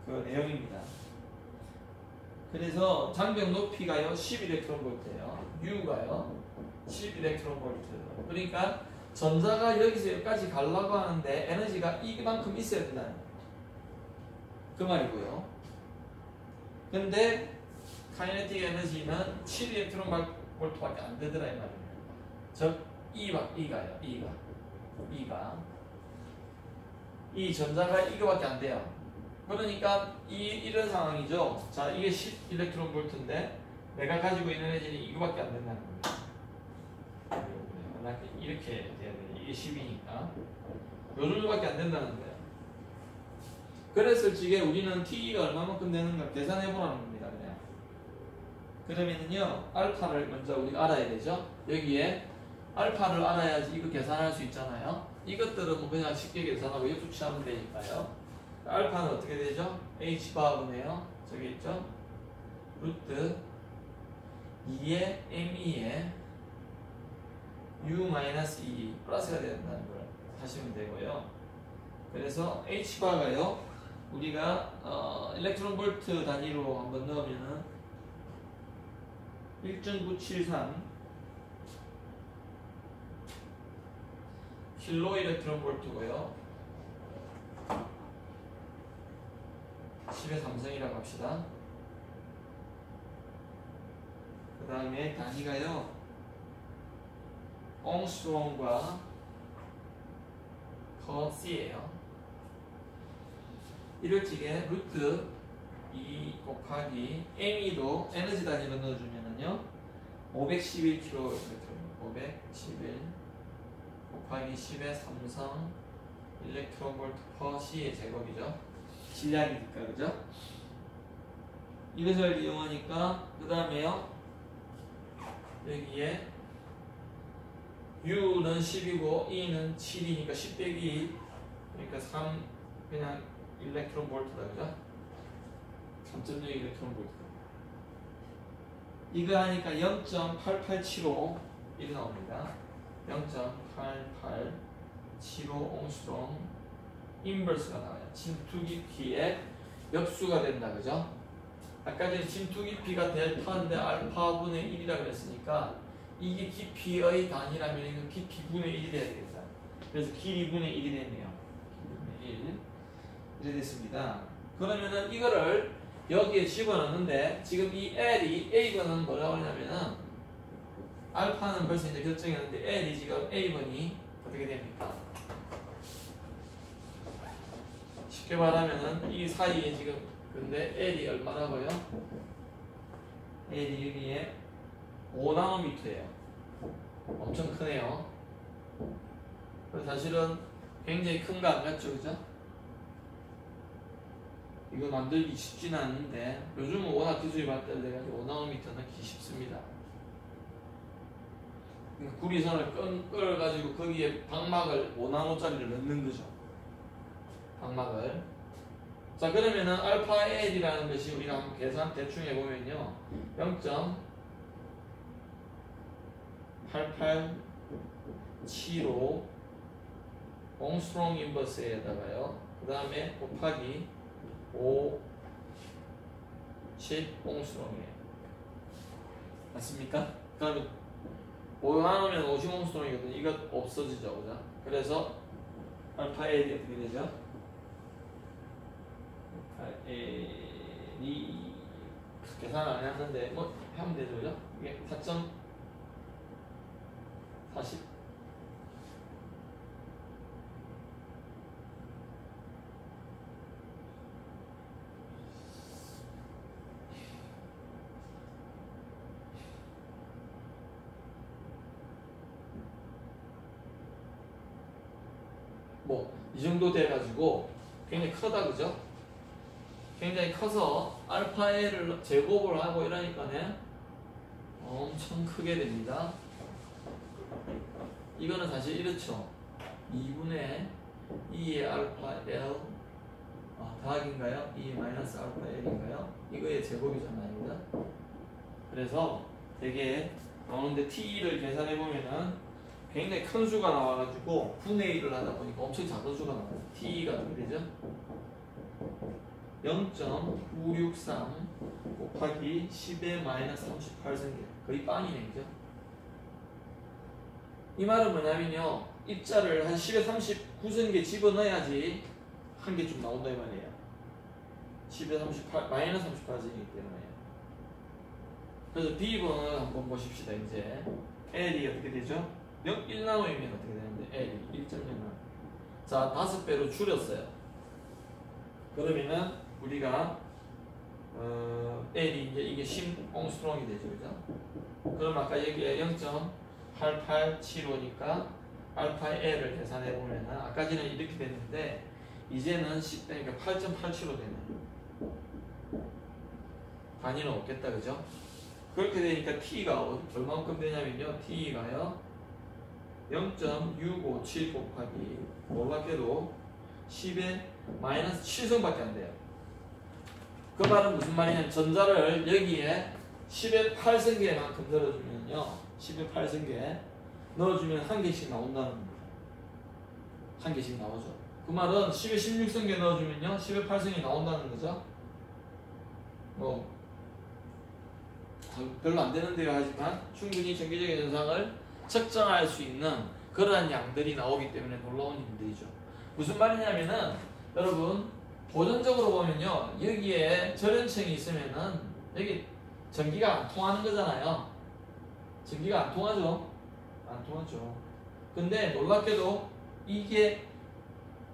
그 내용입니다. 그래서 장벽 높이가요 10이렉트론볼트예요. U가요 10이렉트론볼트. 그러니까 전자가 여기서 여기까지 가려고 하는데 에너지가 이만큼 있어야 된다는 그 말이고요. 근데 카이네틱 에너지는 7이렉트론볼트밖에 안 되더라 이 말이에요. 즉 E가요. 이 전자가 이거밖에 안 돼요. 그러니까 이런 상황이죠. 자, 이게 10이렉트론볼트인데 내가 가지고 있는 에너지는 이거밖에 안 된다는 겁니다. 이렇게 돼야 돼요. 이게 10이니까 요 정도밖에 안 된다는 거예요. 그랬을 적에 우리는 T가 얼마만큼 되는가 계산해 보라는 겁니다. 그냥. 그러면은요 알파를 먼저 우리가 알아야 되죠. 여기에 알파를 알아야지 이거 계산할 수 있잖아요. 이것들은 뭐 그냥 쉽게 계산하고 역수 취하면 되니까요. 알파는 어떻게 되죠? H바하고네요. 저기 있죠? 루트 2의 ME에 U-2 플러스가 된다는 걸 하시면 되고요. 그래서 H바가요. 우리가 일렉트론 볼트 단위로 한번 넣으면은 1.973 킬로 일렉트론 볼트고요. 10의 3승이라고 합시다. 그 다음에 단위가요 옹스트롱과 커시예요. 이럴 적에 루트 2 곱하기 ME도 에너지 단위로 넣어주면은요 511kg 511 곱하기 10의 3성 일렉트론 볼트 퍼 C의 제곱이죠. 질량이니까 그죠? 이것을 이용하니까 그 다음에요 여기에 U는 10이고 E는 7이니까 10 빼기 그러니까 3 그냥 일렉트론 볼트다 그죠? 3.6 일렉트론 볼트. 이거 하니까 0.8875 이렇게 나옵니다. 0.8875 옹스트롱 인버스가 나와요. 침투 깊이의 역수가 된다 그죠? 아까 전에 침투 깊이가 델타인데 알파분의 1이라고 했으니까 이게 깊이의 단위라면 이건 깊이 분의 1이 돼야 되겠다. 그래서 길이 분의 1이 되네요. 분의 1 이렇게 됐습니다. 그러면은 이거를 여기에 집어넣는데 지금 이 L이 A번은 뭐라고 하냐면은 알파는 벌써 이제 결정했는데 L이 지금 A번이 어떻게 됩니까? 쉽게 말하면은 이 사이에 지금 근데 L이 얼마라고요? L이 여기에 5나노미터예요. 엄청 크네요. 사실은 굉장히 큰 거 안 같죠, 그죠? 이거 만들기 쉽지는 않은데 요즘은 워낙 기술이 발달돼가지고 5나노미터 넣기 쉽습니다. 구리선을 끌어가지고 거기에 방막을 5나노짜리를 넣는 거죠. 방막을. 자, 그러면은 알파 L이라는 것이 우리가 한번 계산 대충 해보면요, 0.8875 옹스트롱 인버스에다가요, 그 다음에 곱하기 50 옹스트롱이에요. 맞습니까? 그러면 5 나누면 50 옹스트롱이거든요. 이거 없어지죠, 그죠? 그래서 알파 L이 어떻게 되죠? 알파 L이 계산 안 했는데 뭐 하면 되죠, 그죠? 이게 4.40 뭐 이 정도 돼가지고 굉장히 크다, 그죠? 굉장히 커서 알파 L을 제곱을 하고 이러니까는 엄청 크게 됩니다. 이거는 사실 이렇죠. 2분의 2의 알파 L 더하기인가요? 2 마이너스 알파 L인가요? 이거의 제곱이잖아요, 그죠? 그래서 되게 나오는데 T를 계산해보면은 굉장히 큰 수가 나와가지고 분의 1을 하다 보니까 엄청 작은 수가 나와요. T가 어떻게 되죠? 0.963 곱하기 10의 마이너스 38승계, 거의 빵이네, 그죠? 이 말은 뭐냐면요, 입자를 한 10의 39승계 집어넣어야지 한 개쯤 나온다 이 말이에요. 10의 38, 마이너스 38승이기 때문에. 그래서 B번을 한번 보십시다. 이제 L이 어떻게 되죠? 1나노이면 어떻게 되는데 L이 1.0나노. 자, 5배로 줄였어요. 그러면은 우리가 L이 이제 이게 10옹스트롱이 되죠, 그죠? 그럼 아까 여기에 0.8875니까 알파 L을 계산해 보면은 아까지는 이렇게 됐는데 이제는 10배니까 8.87로 되네요. 단위는 없겠다, 그죠? 그렇게 되니까 T가 얼마만큼 되냐면요, T가요 0.657 곱하기 놀랍게도 10의 마이너스 7승밖에 안 돼요. 그 말은 무슨 말이냐면 전자를 여기에 10의 8승계만큼 넣어주면요, 10의 8승계 넣어주면 한 개씩 나온다는 겁니다. 한 개씩 나오죠. 그 말은 10의 16승계 넣어주면요 10의 8승이 나온다는 거죠. 뭐 별로 안 되는데요 하지만 충분히 전기적인 현상을 측정할 수 있는 그러한 양들이 나오기 때문에 놀라운 일들이죠. 무슨 말이냐면은 여러분 보존적으로 보면요, 여기에 절연층이 있으면은 여기 전기가 안 통하는 거잖아요. 전기가 안 통하죠. 안 통하죠. 근데 놀랍게도 이게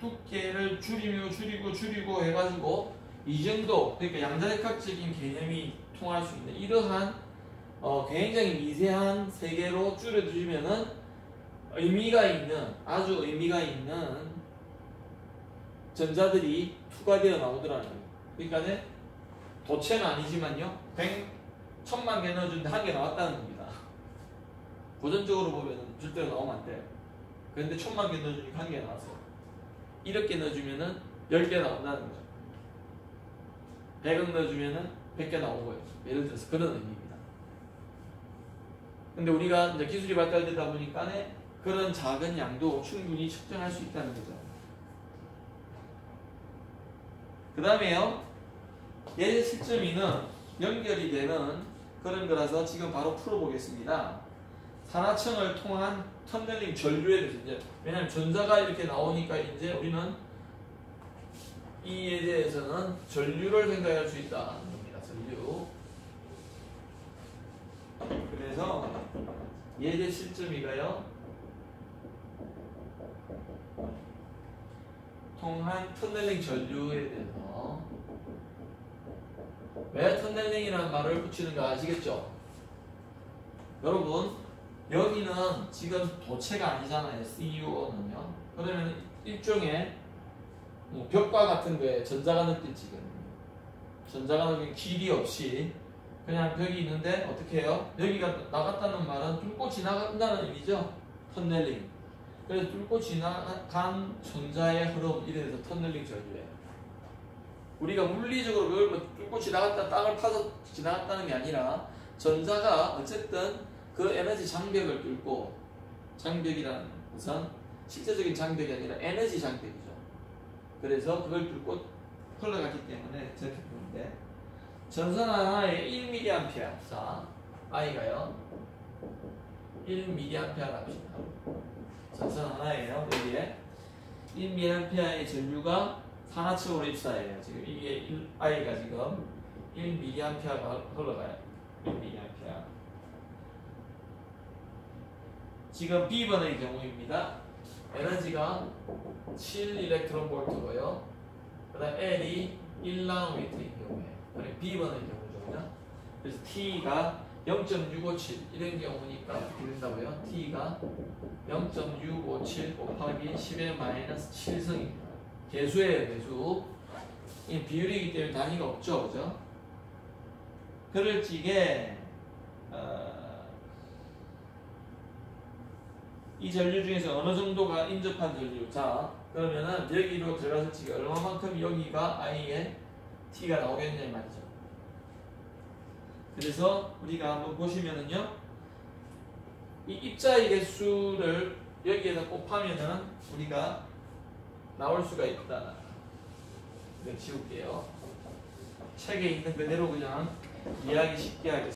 두께를 줄이고 해가지고 이 정도, 그러니까 양자역학적인 개념이 통할 수 있는 이러한 굉장히 미세한 세계로 줄여주면은 아주 의미가 있는 전자들이 투과되어 나오더라는 거예요. 그러니까 도체는 아니지만요, 1000만 개 넣어주는데 한 개 나왔다는 겁니다. 고전적으로 보면 절대로 나오면 안 돼요. 그런데 1000만 개 넣어주니까 한 개 나왔어요. 이렇게 넣어주면은 10개 나온다는 거죠. 100억 넣어주면은 100개 나온 거예요. 예를 들어서 그런 의미입니다. 근데 우리가 이제 기술이 발달되다 보니까 그런 작은 양도 충분히 측정할 수 있다는 거죠. 그 다음에요, 예제 실점이는 연결이 되는 그런 거라서 지금 바로 풀어보겠습니다. 산화층을 통한 터널링 전류에 대해서 이제, 왜냐하면 전자가 이렇게 나오니까 이제 우리는 이 예제에서는 전류를 생각할 수 있다는 겁니다. 전류. 그래서 예제 실점이가요, 통한 터널링 전류에 대해서 왜 터널링이라는 말을 붙이는 거 아시겠죠? 여러분 여기는 지금 도체가 아니잖아요. CUO는요. 그러면 일종의 뭐 벽과 같은 거에 전자가 느낄 지금 전자가 느낀 길이 없이 그냥 벽이 있는데 어떻게 해요? 여기가 나갔다는 말은 뚫고 지나간다는 의미죠. 터널링. 그래서 뚫고 지나간 전자의 흐름 이래서 터널링 전류예요. 우리가 물리적으로 그걸 뭐 뚫고 지나갔다 땅을 파서 지나갔다는 게 아니라 전자가 어쨌든 그 에너지 장벽을 뚫고 장벽이라는 것은 실제적인 장벽이 아니라 에너지 장벽이죠. 그래서 그걸 뚫고 흘러갔기 때문에 저렇게 보는데 전선 하나에 1mA 자 I가요 1mA 합시다. 전선 하나예요. 여기에 1mA의 전류가 산화층으로 입사해요. 지금 이게 I가 지금 1mA가 흘러가요. 1mA. 지금 B번의 경우입니다. 에너지가 7 일렉트론 볼트고요. 그 다음 L이 1나노미터인 경우에요. B번의 경우죠. 그래서 T가 0.657 이런 경우니까 어떻게 된다고요? T가 0.657 곱하기 10의 마이너스 7성입니다. 개수예요, 개수. 이 비율이기 때문에 단위가 없죠, 그죠? 그럴 적에 이 전류 중에서 어느 정도가 인접한 전류? 자, 그러면은 여기로 들어갔을 적에 얼마만큼 여기가 I에 T가 나오겠냐 말이죠. 그래서 우리가 한번 보시면은요, 이 입자의 개수를 여기에다 곱하면은 우리가 나올 수가 있다. 이거 지울게요. 책에 있는 그대로 그냥 이해하기 쉽게 하겠습니다.